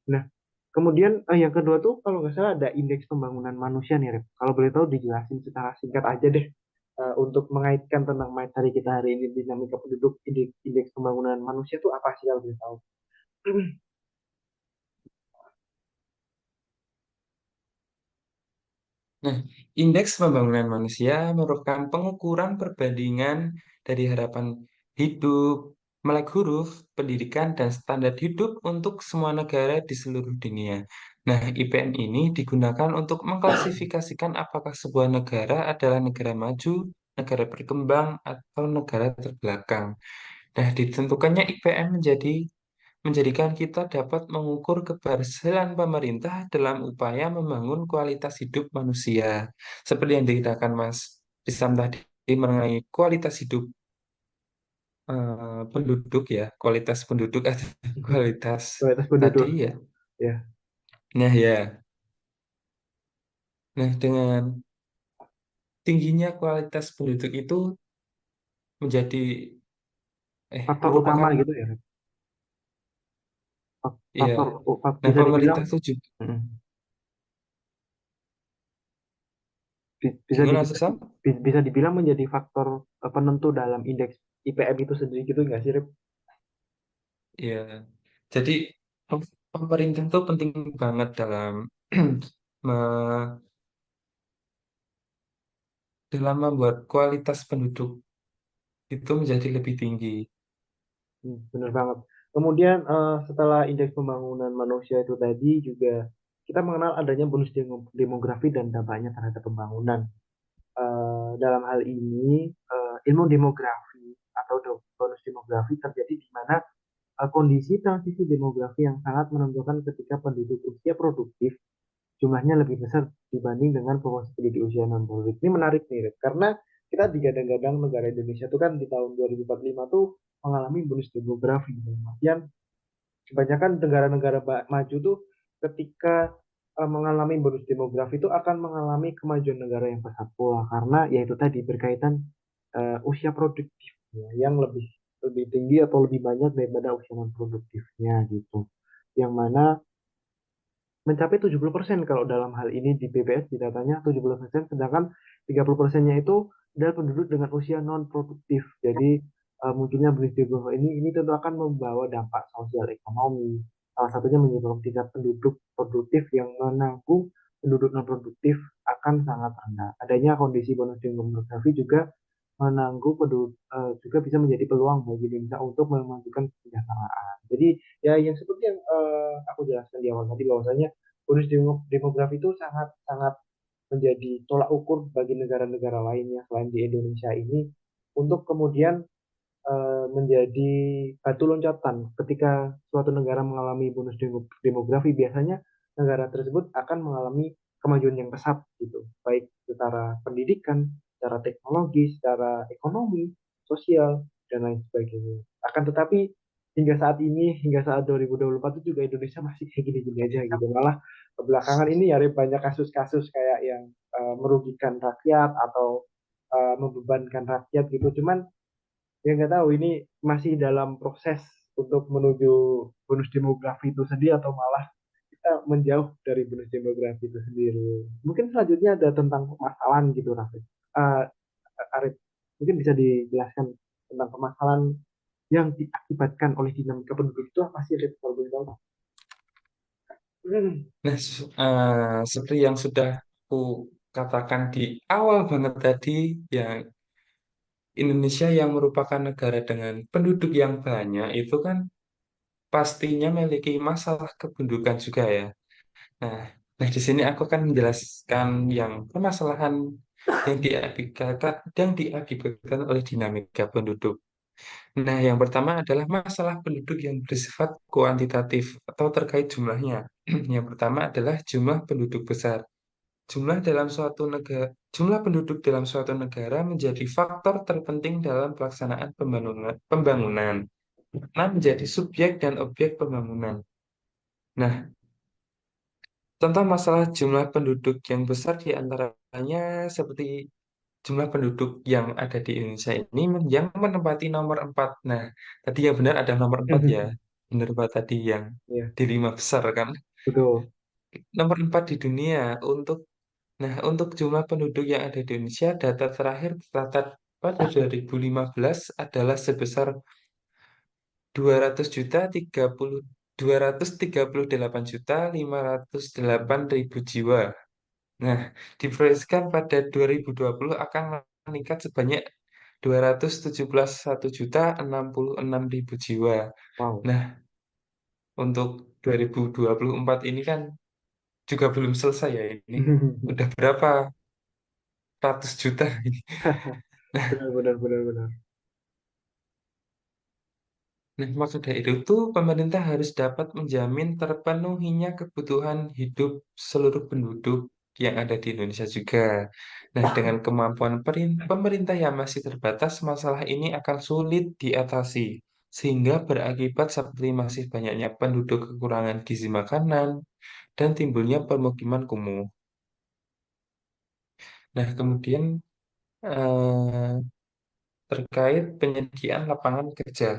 Speaker 1: Nah, kemudian yang kedua tuh kalau nggak salah ada indeks pembangunan manusia nih, Rep. Kalau boleh tahu dijelasin secara singkat aja deh untuk mengaitkan tentang materi kita hari ini dinamika penduduk indeks pembangunan manusia tuh apa sih kalau boleh tahu?
Speaker 2: Nah, indeks pembangunan manusia merupakan pengukuran perbandingan dari harapan hidup, melek huruf, pendidikan, dan standar hidup untuk semua negara di seluruh dunia. Nah, IPM ini digunakan untuk mengklasifikasikan apakah sebuah negara adalah negara maju, negara berkembang, atau negara terbelakang. Nah, ditentukannya IPM menjadikan kita dapat mengukur keberhasilan pemerintah dalam upaya membangun kualitas hidup manusia. Seperti yang dikatakan Mas Isam tadi mengenai kualitas hidup penduduk ya, kualitas penduduk atau kualitas
Speaker 1: Kualitas
Speaker 2: tadi
Speaker 1: penduduk
Speaker 2: ya.
Speaker 1: ya.
Speaker 2: Nah ya, nah dengan tingginya kualitas penduduk itu menjadi
Speaker 1: Faktor utama
Speaker 2: merupakan
Speaker 1: gitu ya, Rep.
Speaker 2: ya.
Speaker 1: Faktor
Speaker 2: Nah
Speaker 1: bisa dibilang
Speaker 2: pemerintah tuh juga
Speaker 1: mm, bisa
Speaker 2: gimana Mas
Speaker 1: dibilang
Speaker 2: Isam?
Speaker 1: bisa dibilang menjadi faktor penentu dalam indeks IPM itu sendiri gitu nggak sih, Rep?
Speaker 2: Ya, jadi pemerintah itu penting banget dalam me- dalam membuat kualitas penduduk itu menjadi lebih tinggi.
Speaker 1: Benar banget. Kemudian setelah indeks pembangunan manusia itu tadi juga kita mengenal adanya bonus demografi dan dampaknya terhadap pembangunan. Dalam hal ini ilmu demografi atau bonus demografi terjadi di mana kondisi transisi demografi yang sangat menentukan ketika penduduk usia produktif jumlahnya lebih besar dibanding dengan proporsi penduduk usia non produktif. Ini menarik nih, Red. Karena kita digadang-gadang negara Indonesia itu kan di tahun 2045 tuh mengalami bonus demografi. Dalam artian kebanyakan negara-negara maju tuh ketika mengalami bonus demografi itu akan mengalami kemajuan negara yang pesat pula karena yaitu tadi berkaitan usia produktifnya yang lebih lebih tinggi atau lebih banyak daripada usia non produktifnya gitu. Yang mana mencapai 70% kalau dalam hal ini di BPS di datanya 70%, sedangkan 30%-nya itu adalah penduduk dengan usia non produktif. Jadi munculnya bonus demografi ini tentu akan membawa dampak sosial ekonomi. Salah satunya menyebabkan tingkat penduduk produktif yang menanggung penduduk non produktif akan sangat rendah. Adanya kondisi bonus demografi juga menanggung penduduk juga bisa menjadi peluang bagi Indonesia untuk memajukan kesejahteraan. Jadi ya yang seperti yang aku jelaskan di awal tadi bahwasanya bonus demografi itu sangat sangat menjadi tolak ukur bagi negara-negara lainnya selain di Indonesia ini untuk kemudian menjadi batu loncatan ketika suatu negara mengalami bonus demografi biasanya negara tersebut akan mengalami kemajuan yang pesat gitu baik secara pendidikan, secara teknologi, secara ekonomi, sosial dan lain sebagainya. Akan tetapi hingga saat ini hingga saat 2024 itu juga Indonesia masih kayak gini-gini aja gitu malah belakangan ini ya banyak kasus-kasus kayak yang merugikan rakyat atau membebankan rakyat gitu cuman ya nggak tahu ini masih dalam proses untuk menuju bonus demografi itu sendiri atau malah kita menjauh dari bonus demografi itu sendiri. Mungkin selanjutnya ada tentang permasalahan gitu, Raffi. Uh, Arif, mungkin bisa dijelaskan tentang permasalahan yang diakibatkan oleh dinamika penduduk itu apa sih, Arif? Kalau boleh tahu. Hmm.
Speaker 2: Nah, seperti yang sudah aku katakan di awal banget tadi, ya Indonesia yang merupakan negara dengan penduduk yang banyak itu kan pastinya memiliki masalah kependudukan juga ya. Nah, nah, di sini aku akan menjelaskan yang permasalahan yang diakibatkan oleh dinamika penduduk. Nah, yang pertama adalah masalah penduduk yang bersifat kuantitatif atau terkait jumlahnya. Yang pertama adalah jumlah penduduk besar. Jumlah penduduk dalam suatu negara menjadi faktor terpenting dalam pelaksanaan pembangunan. Nah, menjadi subjek dan objek pembangunan. Nah, contoh masalah jumlah penduduk yang besar di antaranya seperti jumlah penduduk yang ada di Indonesia ini yang menempati nomor 4. Nah, tadi yang benar ada nomor 4 ya. Benar Pak tadi yang
Speaker 1: Ya,
Speaker 2: di 5 besar kan.
Speaker 1: betul.
Speaker 2: Nomor 4 di dunia untuk jumlah penduduk yang ada di Indonesia, data terakhir tercatat pada 2015 adalah sebesar 200 juta 238.508.008 jiwa. Nah, diproyeksikan pada 2020 akan meningkat sebanyak 271.066.000 jiwa.
Speaker 1: Wow.
Speaker 2: Nah, untuk 2024 ini kan juga belum selesai ya ini. Udah berapa ratus juta ini. Nah,
Speaker 1: Benar, benar, benar, benar.
Speaker 2: Maksud dari itu, pemerintah harus dapat menjamin terpenuhinya kebutuhan hidup seluruh penduduk yang ada di Indonesia juga. Nah, dengan kemampuan pemerintah yang masih terbatas, masalah ini akan sulit diatasi, sehingga berakibat seperti masih banyaknya penduduk kekurangan gizi makanan dan timbulnya permukiman kumuh. Nah, kemudian eh, terkait penyediaan lapangan kerja,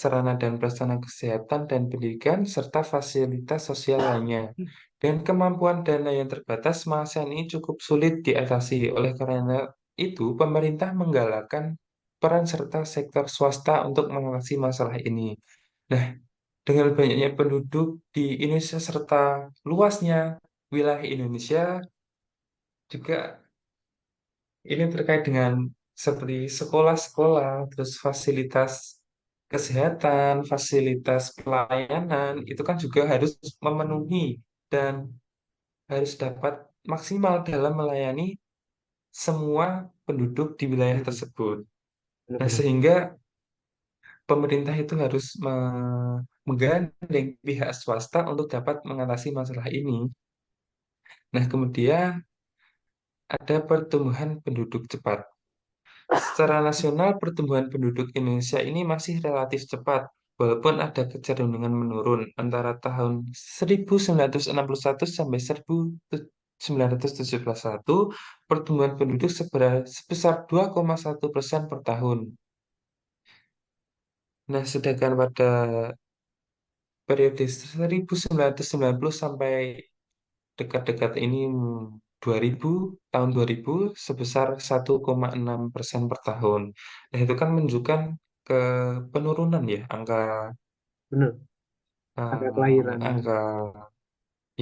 Speaker 2: sarana dan prasarana kesehatan dan pendidikan, serta fasilitas sosial lainnya. Dan kemampuan dana yang terbatas, masalah ini cukup sulit diatasi. Oleh karena itu, pemerintah menggalakkan peran serta sektor swasta untuk mengatasi masalah ini. Nah, dengan banyaknya penduduk di Indonesia serta luasnya wilayah Indonesia juga ini terkait dengan seperti sekolah-sekolah, terus fasilitas kesehatan, fasilitas pelayanan, itu kan juga harus memenuhi dan harus dapat maksimal dalam melayani semua penduduk di wilayah
Speaker 1: Hmm,
Speaker 2: tersebut. Nah,
Speaker 1: benar-benar.
Speaker 2: sehingga pemerintah itu harus menggandeng pihak swasta untuk dapat mengatasi masalah ini. Nah, kemudian ada pertumbuhan penduduk cepat. Secara nasional, pertumbuhan penduduk Indonesia ini masih relatif cepat. walaupun ada kecenderungan menurun antara tahun 1961 sampai 1971, pertumbuhan penduduk sebesar 2,1% per tahun. Nah, sedangkan pada periode 1990 sampai dekat-dekat ini 2000, tahun 2000 sebesar 1,6% per tahun. Nah, itu kan menunjukkan ke penurunan ya
Speaker 1: Bener, ada kelahiran.
Speaker 2: angka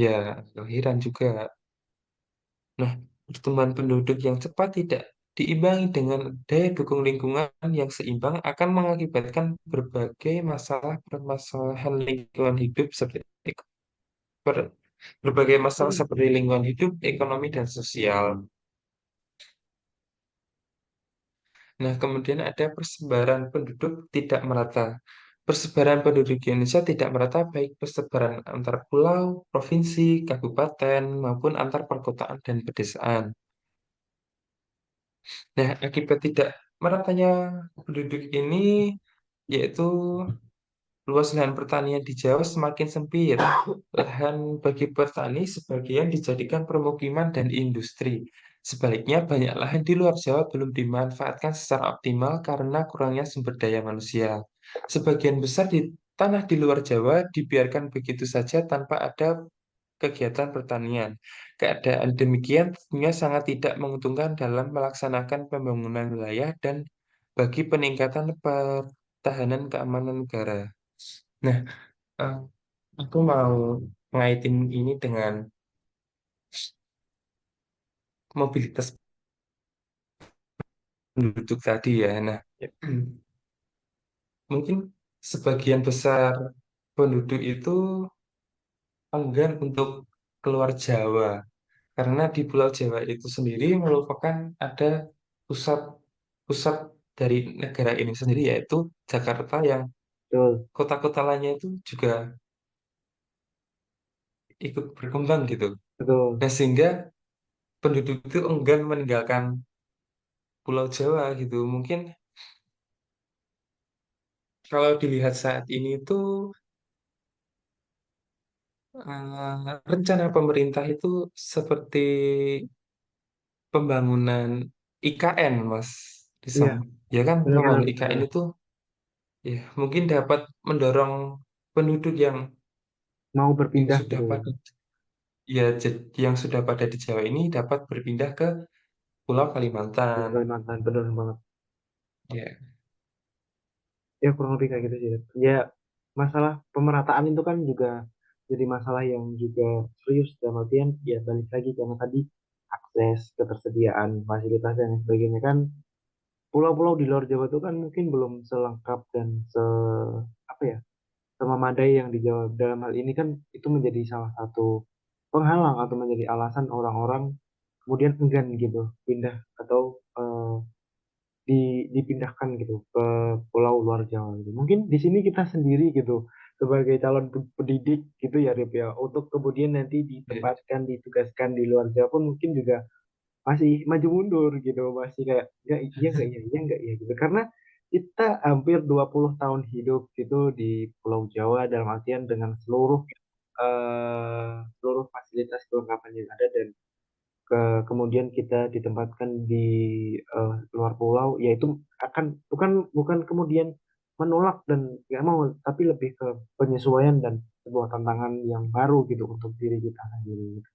Speaker 2: ya kelahiran juga. Nah, pertumbuhan penduduk yang cepat tidak diimbangi dengan daya dukung lingkungan yang seimbang akan mengakibatkan berbagai masalah permasalahan lingkungan hidup ber- berbagai masalah seperti lingkungan hidup, ekonomi, dan sosial. Nah, kemudian ada persebaran penduduk tidak merata. Persebaran penduduk di Indonesia tidak merata baik persebaran antar pulau, provinsi, kabupaten, maupun antar perkotaan dan pedesaan. Nah, akibat tidak meratanya penduduk ini yaitu luas lahan pertanian di Jawa semakin sempit. Lahan bagi petani sebagian dijadikan permukiman dan industri. Sebaliknya, banyak lahan di luar Jawa belum dimanfaatkan secara optimal karena kurangnya sumber daya manusia. Sebagian besar di tanah di luar Jawa dibiarkan begitu saja tanpa ada kegiatan pertanian. Keadaan demikian tentunya sangat tidak menguntungkan dalam melaksanakan pembangunan wilayah dan bagi peningkatan pertahanan keamanan negara. Nah, eh, aku mau ngaitin ini dengan mobilitas penduduk tadi ya. Nah,
Speaker 1: Ya,
Speaker 2: mungkin sebagian besar penduduk itu enggan untuk keluar Jawa karena di Pulau Jawa itu sendiri merupakan ada pusat pusat dari negara ini sendiri yaitu Jakarta yang
Speaker 1: betul,
Speaker 2: kota-kota lainnya itu juga ikut berkembang gitu.
Speaker 1: betul,
Speaker 2: Nah, sehingga penduduk itu enggan meninggalkan Pulau Jawa gitu. Mungkin kalau dilihat saat ini itu rencana pemerintah itu seperti pembangunan IKN, Mas.
Speaker 1: iya,
Speaker 2: Ya kan,
Speaker 1: benar banget.
Speaker 2: pembangunan IKN itu ya mungkin dapat mendorong penduduk
Speaker 1: Mau
Speaker 2: yang
Speaker 1: berpindah
Speaker 2: sudah
Speaker 1: gitu ya.
Speaker 2: pada ya yang sudah pada di Jawa ini dapat berpindah ke Pulau
Speaker 1: Pulau
Speaker 2: Kalimantan.
Speaker 1: Kalimantan, benar banget.
Speaker 2: Ya,
Speaker 1: Ya kurang lebih kayak gitu sih. Ya masalah pemerataan itu kan juga jadi masalah yang juga serius dalam artian ya balik lagi karena tadi akses, ketersediaan, fasilitas dan lain sebagainya kan pulau-pulau di luar Jawa itu kan mungkin belum selengkap dan apa ya memadai yang di Jawa. Dalam hal ini kan itu menjadi salah satu penghalang atau menjadi alasan orang-orang kemudian enggan gitu pindah atau dipindahkan gitu ke pulau luar Jawa gitu. Mungkin di sini kita sendiri gitu sebagai calon pendidik gitu ya Rip ya untuk kemudian nanti
Speaker 2: ya.
Speaker 1: ditempatkan ditugaskan di luar Jawa pun mungkin juga masih maju mundur gitu masih kayak ya iya nggak ya gitu karena kita hampir 20 tahun hidup gitu di Pulau Jawa dalam artian dengan seluruh fasilitas kelengkapan yang ada dan kemudian kita ditempatkan di luar pulau yaitu akan bukan bukan kemudian menolak dan nggak mau tapi lebih ke penyesuaian dan sebuah tantangan yang baru gitu untuk diri kita sendiri gitu.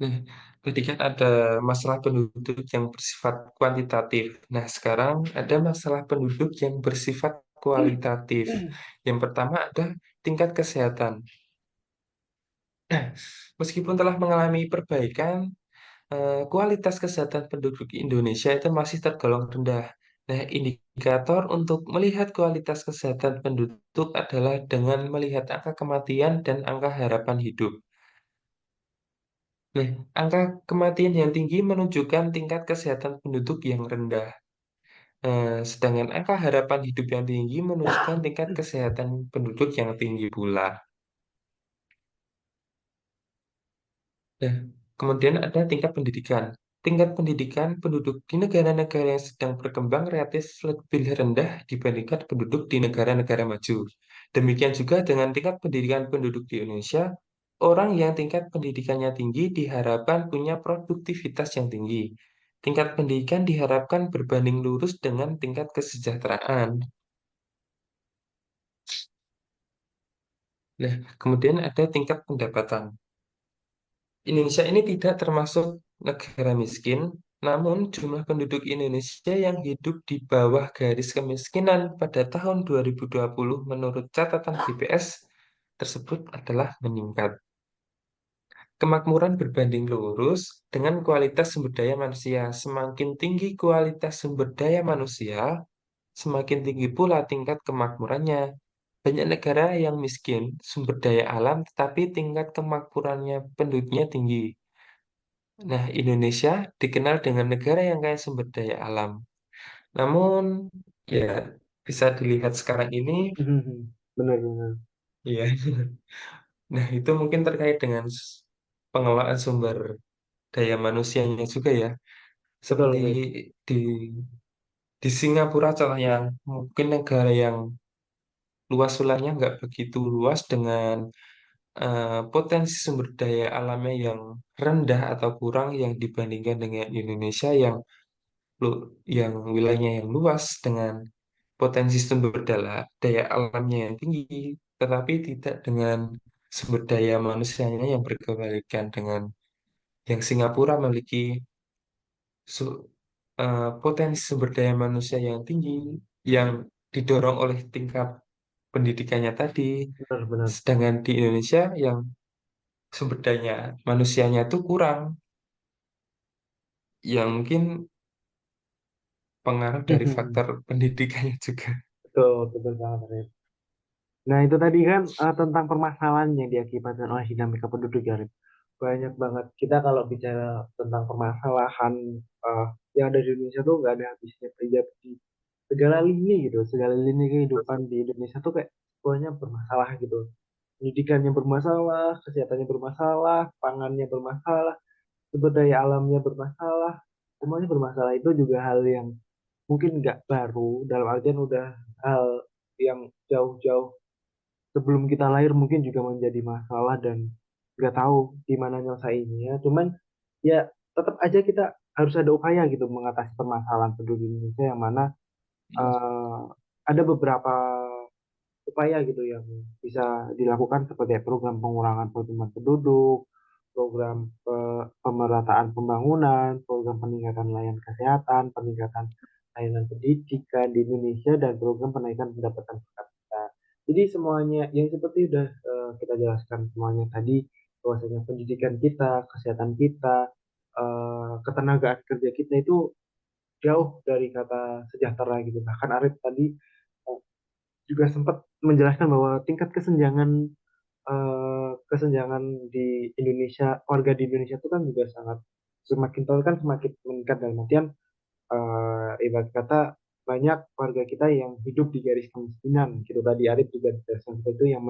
Speaker 2: Nah, tadi kan ada masalah penduduk yang bersifat kuantitatif. Nah, sekarang ada masalah penduduk yang bersifat kualitatif. Yang pertama ada tingkat kesehatan. Nah, meskipun telah mengalami perbaikan, kualitas kesehatan penduduk Indonesia itu masih tergolong rendah. Nah, indikator untuk melihat kualitas kesehatan penduduk adalah dengan melihat angka kematian dan angka harapan hidup. Nah, angka kematian yang tinggi menunjukkan tingkat kesehatan penduduk yang rendah. Sedangkan angka harapan hidup yang tinggi menunjukkan tingkat kesehatan penduduk yang tinggi pula. Nah, kemudian ada tingkat pendidikan. tingkat pendidikan penduduk di negara-negara yang sedang berkembang relatif lebih rendah dibandingkan penduduk di negara-negara maju. Demikian juga dengan tingkat pendidikan penduduk di Indonesia, orang yang tingkat pendidikannya tinggi diharapkan punya produktivitas yang tinggi. Tingkat pendidikan diharapkan berbanding lurus dengan tingkat kesejahteraan. Nah, kemudian ada tingkat pendapatan. Indonesia ini tidak termasuk negara miskin, namun jumlah penduduk Indonesia yang hidup di bawah garis kemiskinan pada tahun 2020 menurut catatan BPS tersebut adalah meningkat. Kemakmuran berbanding lurus dengan kualitas sumber daya manusia. Semakin tinggi kualitas sumber daya manusia, semakin tinggi pula tingkat kemakmurannya. Banyak negara yang miskin sumber daya alam, tetapi tingkat kemakmurannya penduduknya tinggi. Nah, Indonesia dikenal dengan negara yang kaya sumber daya alam. Namun, ya bisa dilihat sekarang ini,
Speaker 1: Benar-benar.
Speaker 2: ya. Nah, itu mungkin terkait dengan pengelolaan sumber daya manusianya juga ya.
Speaker 1: Betul,
Speaker 2: Seperti
Speaker 1: Rip.
Speaker 2: di di Singapura contohnya, mungkin negara yang luas wilayahnya nggak begitu luas dengan potensi sumber daya alamnya yang rendah atau kurang yang dibandingkan dengan Indonesia yang wilayahnya yang luas dengan potensi sumber daya alamnya yang tinggi, tetapi tidak dengan sumber daya manusianya yang berkebalikan dengan yang Singapura memiliki su- potensi sumber daya manusia yang tinggi yang didorong oleh tingkat pendidikannya tadi,
Speaker 1: Benar-benar.
Speaker 2: sedangkan di Indonesia yang sumber daya manusianya itu kurang, yang mungkin pengaruh dari faktor pendidikannya juga.
Speaker 1: Betul, betul banget, Rip. Nah, itu tadi kan tentang permasalahan yang diakibatkan oleh dinamika penduduk ya, Rip. Banyak banget. Kita kalau bicara tentang permasalahan eh, yang ada di Indonesia tuh nggak ada habisnya. Di segala lini gitu, segala lini kehidupan di Indonesia tuh kayak semuanya bermasalah gitu. Pendidikannya bermasalah, kesehatannya bermasalah, pangannya bermasalah, sumber daya alamnya bermasalah, semuanya bermasalah. Itu juga hal yang mungkin nggak baru, dalam artian udah hal yang jauh-jauh sebelum kita lahir mungkin juga menjadi masalah dan nggak tahu gimana nyelesainnya. Cuman ya tetap aja kita harus ada upaya gitu mengatasi permasalahan penduduk Indonesia yang mana eh, ada beberapa upaya gitu yang bisa dilakukan seperti program pengurangan pertumbuhan penduduk, program pemerataan pembangunan, program peningkatan layanan kesehatan, peningkatan layanan pendidikan di Indonesia, dan program penaikan pendapatan per kapita. Jadi semuanya yang seperti udah kita jelaskan semuanya tadi, bahwasanya pendidikan kita, kesehatan kita, ketenagaan kerja kita itu jauh dari kata sejahtera gitu. Bahkan Arif tadi juga sempat menjelaskan bahwa tingkat kesenjangan di Indonesia, warga di Indonesia itu kan juga sangat semakin tahun kan semakin meningkat, dalam artian ibarat kata banyak warga kita yang hidup di garis kemiskinan gitu. Tadi Arif juga menjelaskan seperti itu yang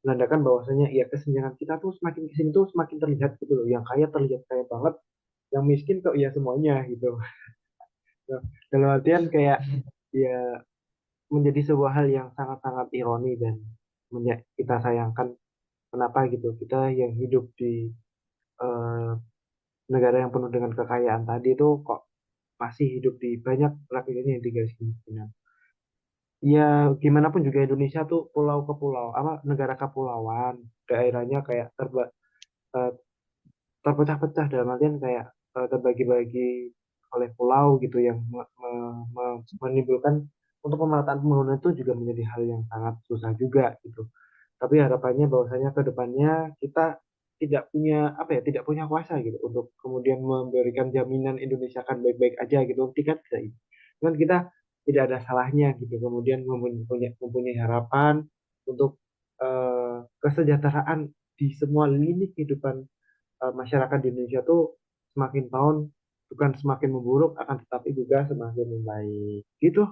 Speaker 1: menandakan bahwasanya ya kesenjangan kita tuh semakin kesini tuh semakin terlihat gitu loh. Yang kaya terlihat kaya banget, yang miskin kok ya semuanya gitu. Nah, dalam artian kayak ya menjadi sebuah hal yang sangat-sangat ironi dan kita sayangkan kenapa gitu kita yang hidup di eh, negara yang penuh dengan kekayaan tadi itu kok masih hidup di banyak rakyatnya yang di garis kemiskinan. Ya gimana pun juga Indonesia tuh pulau ke pulau, apa negara kepulauan, daerahnya kayak eh, terpecah-pecah, dalam artian kayak terbagi-bagi oleh pulau gitu yang menimbulkan untuk pemerataan pembangunan itu juga menjadi hal yang sangat susah juga gitu. Tapi harapannya bahwasanya ke depannya kita tidak punya apa ya, tidak punya kuasa gitu untuk kemudian memberikan jaminan Indonesia akan baik-baik aja gitu. Tidak bisa ini. Cuman kita tidak ada salahnya gitu kemudian mempunyai harapan untuk kesejahteraan di semua lini kehidupan masyarakat di Indonesia tuh semakin tahun bukan semakin memburuk, akan tetapi juga semakin membaik. Gitu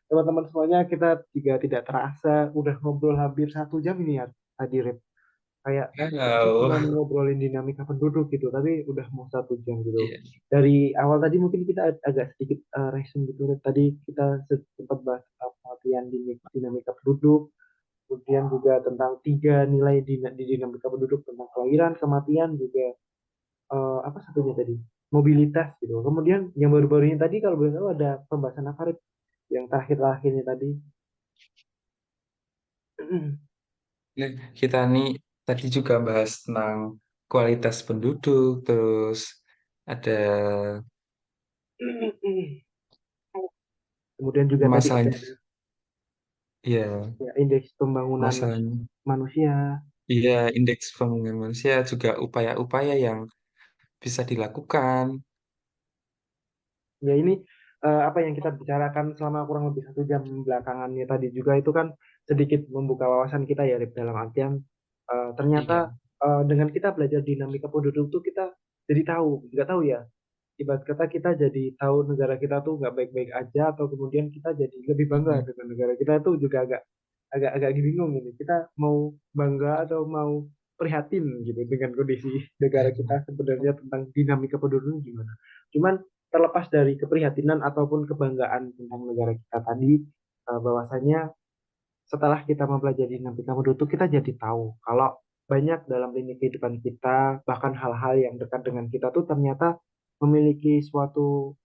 Speaker 1: teman-teman semuanya, kita juga tidak terasa udah ngobrol hampir 1 jam ini ya tadi Rip. kayak kita
Speaker 2: Halo.
Speaker 1: cuma ngobrolin dinamika penduduk gitu, tapi udah mau 1 jam gitu.
Speaker 2: Iya.
Speaker 1: Dari awal tadi mungkin kita agak sedikit resume gitu. Tadi kita sempat bahas pengertian dinamika penduduk, kemudian juga tentang 3 nilai di dinamika penduduk, tentang kelahiran, kematian, juga apa satunya tadi? Mobilitas gitu. Kemudian yang baru-baru ini tadi kalau boleh tahu ada pembahasan apa, Rip? Yang terakhir-terakhirnya tadi.
Speaker 2: Nah, kita nih tadi juga bahas tentang kualitas penduduk, terus ada
Speaker 1: Kemudian juga tadi ada
Speaker 2: masalahnya, ya
Speaker 1: ya, indeks pembangunan
Speaker 2: masalahnya,
Speaker 1: manusia.
Speaker 2: iya indeks pembangunan manusia juga upaya-upaya yang bisa dilakukan.
Speaker 1: Ya ini apa yang kita bicarakan selama kurang lebih 1 jam belakangannya tadi juga itu kan sedikit membuka wawasan kita ya, Rip, dalam artian ternyata
Speaker 2: Iya.
Speaker 1: dengan kita belajar dinamika penduduk itu kita jadi tahu, nggak tahu ya, ibarat kata kita jadi tahu negara kita tuh nggak baik-baik aja, atau kemudian kita jadi lebih bangga
Speaker 2: Mm.
Speaker 1: dengan negara kita tuh juga agak agak agak bingung ini. Kita mau bangga atau mau prihatin gitu dengan kondisi negara kita sebenarnya tentang dinamika penduduk gimana. Cuman terlepas dari keprihatinan ataupun kebanggaan tentang negara kita tadi, bahwasanya setelah kita mempelajari dinamika penduduk, kita jadi tahu kalau banyak dalam lini kehidupan kita, bahkan hal-hal yang dekat dengan kita tuh ternyata memiliki suatu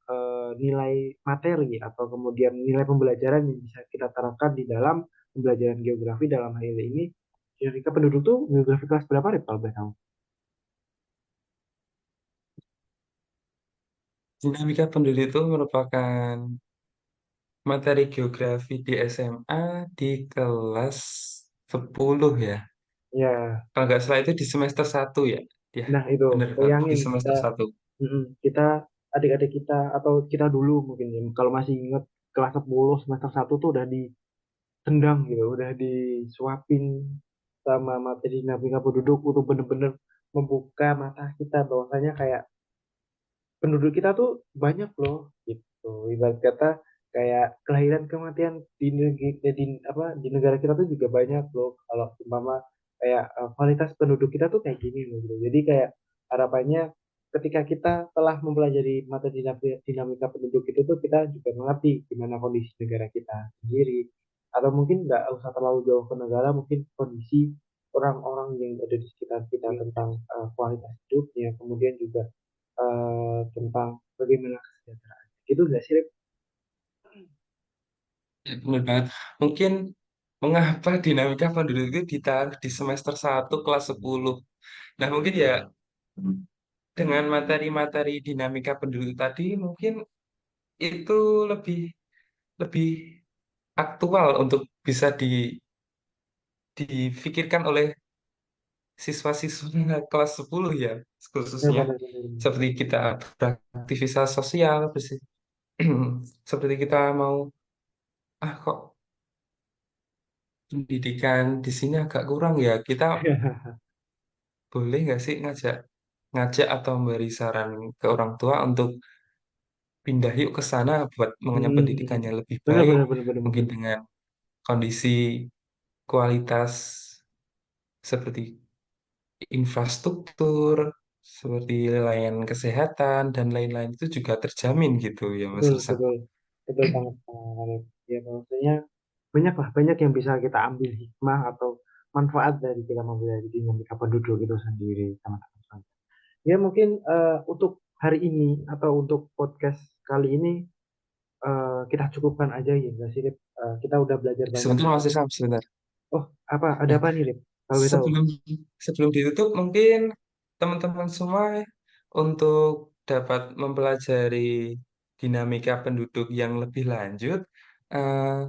Speaker 1: nilai materi atau kemudian nilai pembelajaran yang bisa kita terapkan di dalam pembelajaran geografi. Dalam hal ini dinamika penduduk tuh geografi kelas berapa, Rip, kalau boleh tahu?
Speaker 2: Dinamika penduduk itu merupakan materi geografi di SMA di kelas 10 ya.
Speaker 1: Ya,
Speaker 2: Kalau nggak salah itu di semester 1 ya. Ya,
Speaker 1: nah itu
Speaker 2: bener banget di
Speaker 1: bayangin kita.
Speaker 2: semester 1.
Speaker 1: Kita adik-adik kita atau kita dulu mungkin ya, kalau masih ingat kelas 10 semester 1 tuh udah ditendang gitu, udah disuapin sama materi dinamika penduduk untuk bener-bener membuka mata kita bahwasanya kayak penduduk kita tuh banyak loh gitu. Ibarat kata kayak kelahiran kematian di negara kita tuh juga banyak loh, kalau umpama kayak kualitas penduduk kita tuh kayak gini loh gitu. Jadi kayak harapannya ketika kita telah mempelajari materi dinamika penduduk itu tuh kita juga mengerti gimana kondisi negara kita sendiri, atau mungkin nggak usah terlalu jauh ke negara, mungkin kondisi orang-orang yang ada di sekitar kita tentang kualitas hidupnya, kemudian juga tentang bagaimana kesejahteraan. Itu nggak sih, Rip?
Speaker 2: Ya, bener banget. Mungkin mengapa dinamika penduduk itu ditaruh di semester 1 kelas 10. Nah, mungkin ya dengan materi-materi dinamika penduduk tadi mungkin itu lebih lebih aktual untuk bisa difikirkan oleh siswa-siswa kelas 10 ya,
Speaker 1: Ya,
Speaker 2: khususnya
Speaker 1: benar-benar.
Speaker 2: seperti kita beraktivitas sosial, seperti kita mau, kok pendidikan di sini agak kurang ya, kita boleh nggak sih ngajak ngajak atau memberi saran ke orang tua untuk pindah yuk ke sana buat mengenyam pendidikannya lebih baik,
Speaker 1: Benar-benar, benar-benar,
Speaker 2: mungkin
Speaker 1: benar.
Speaker 2: dengan kondisi kualitas seperti infrastruktur, seperti layanan kesehatan dan lain-lain itu juga terjamin gitu ya Mas
Speaker 1: Betul,
Speaker 2: Resa.
Speaker 1: betul, betul banget, Rip. Ya, maksudnya banyak lah, banyak yang bisa kita ambil hikmah atau manfaat dari kita mempelajari dinamika penduduk itu sendiri, teman-teman. Ya mungkin untuk hari ini atau untuk podcast kali ini kita cukupkan aja ya, nggak sih, Rip? Kita udah belajar banyak
Speaker 2: Sebentar
Speaker 1: hal.
Speaker 2: Mas Resa, sebentar.
Speaker 1: Oh, apa? Ada
Speaker 2: Nah,
Speaker 1: apa nih, Rip? Kalau boleh tahu.
Speaker 2: sebelum sebelum ditutup mungkin teman-teman semua untuk dapat mempelajari dinamika penduduk yang lebih lanjut, eh,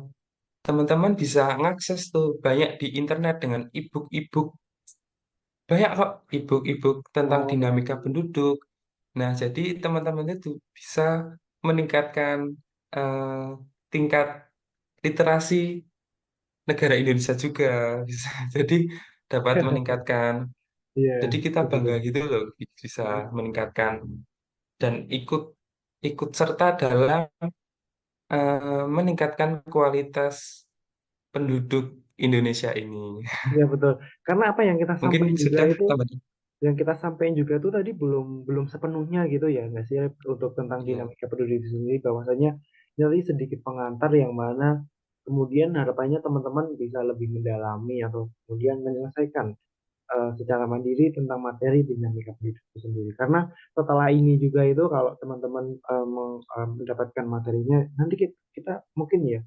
Speaker 2: teman-teman bisa ngakses tuh banyak di internet dengan ebook-ebook, banyak kok ebook-ebook tentang
Speaker 1: Oh ya,
Speaker 2: dinamika
Speaker 1: ya, ya.
Speaker 2: penduduk. Nah, jadi teman-teman itu bisa meningkatkan eh, tingkat literasi negara Indonesia juga bisa. Jadi dapat meningkatkan.
Speaker 1: Iya,
Speaker 2: Jadi kita
Speaker 1: betul,
Speaker 2: bangga
Speaker 1: betul.
Speaker 2: gitu loh bisa meningkatkan dan ikut ikut serta dalam meningkatkan kualitas penduduk Indonesia ini.
Speaker 1: Iya betul. Karena apa yang kita
Speaker 2: Mungkin
Speaker 1: sampaikan juga
Speaker 2: sudah
Speaker 1: itu,
Speaker 2: tambah.
Speaker 1: yang kita sampaikan juga tuh tadi belum belum sepenuhnya gitu ya, nggak sih Rep? Untuk tentang
Speaker 2: Ya,
Speaker 1: dinamika peduli itu sendiri, bahwasanya jadi sedikit pengantar yang mana kemudian harapannya teman-teman bisa lebih mendalami atau kemudian menyelesaikan secara mandiri tentang materi dinamika pendidik itu sendiri. Karena setelah ini juga itu kalau teman-teman mendapatkan materinya, nanti kita mungkin ya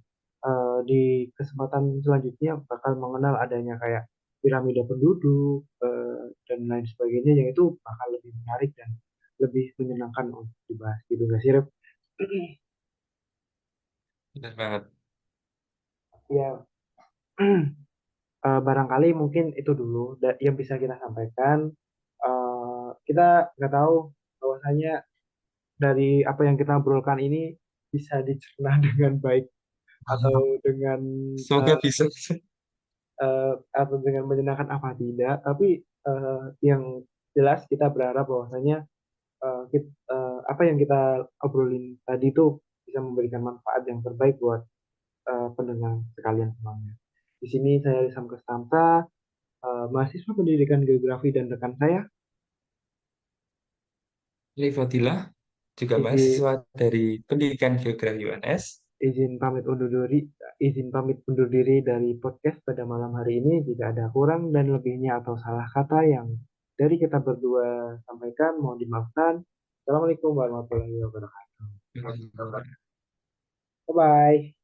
Speaker 1: di kesempatan selanjutnya bakal mengenal adanya kayak piramida penduduk dan lain sebagainya yang itu bakal lebih menarik dan lebih menyenangkan untuk dibahas gitu nggak sih Rep?
Speaker 2: benar banget.
Speaker 1: Ya, barangkali mungkin itu dulu yang bisa kita sampaikan. Kita nggak tahu bahwasanya dari apa yang kita obrolkan ini bisa dicerna dengan baik atau dengan
Speaker 2: Semoga
Speaker 1: uh,
Speaker 2: bisa.
Speaker 1: atau dengan menyenangkan apa tidak. Tapi yang jelas kita berharap bahwasanya apa yang kita obrolin tadi itu bisa memberikan manfaat yang terbaik buat pendengar sekalian semuanya. Di sini saya Risam Kestamsa, mahasiswa pendidikan geografi dan rekan saya
Speaker 2: Fadilah, juga
Speaker 1: izin
Speaker 2: mahasiswa dari Pendidikan Geografi UNS.
Speaker 1: izin pamit undur diri, izin pamit undur diri dari podcast pada malam hari ini. Jika ada kurang dan lebihnya atau salah kata yang dari kita berdua sampaikan, mohon dimaafkan. Assalamualaikum warahmatullahi wabarakatuh. Bye bye.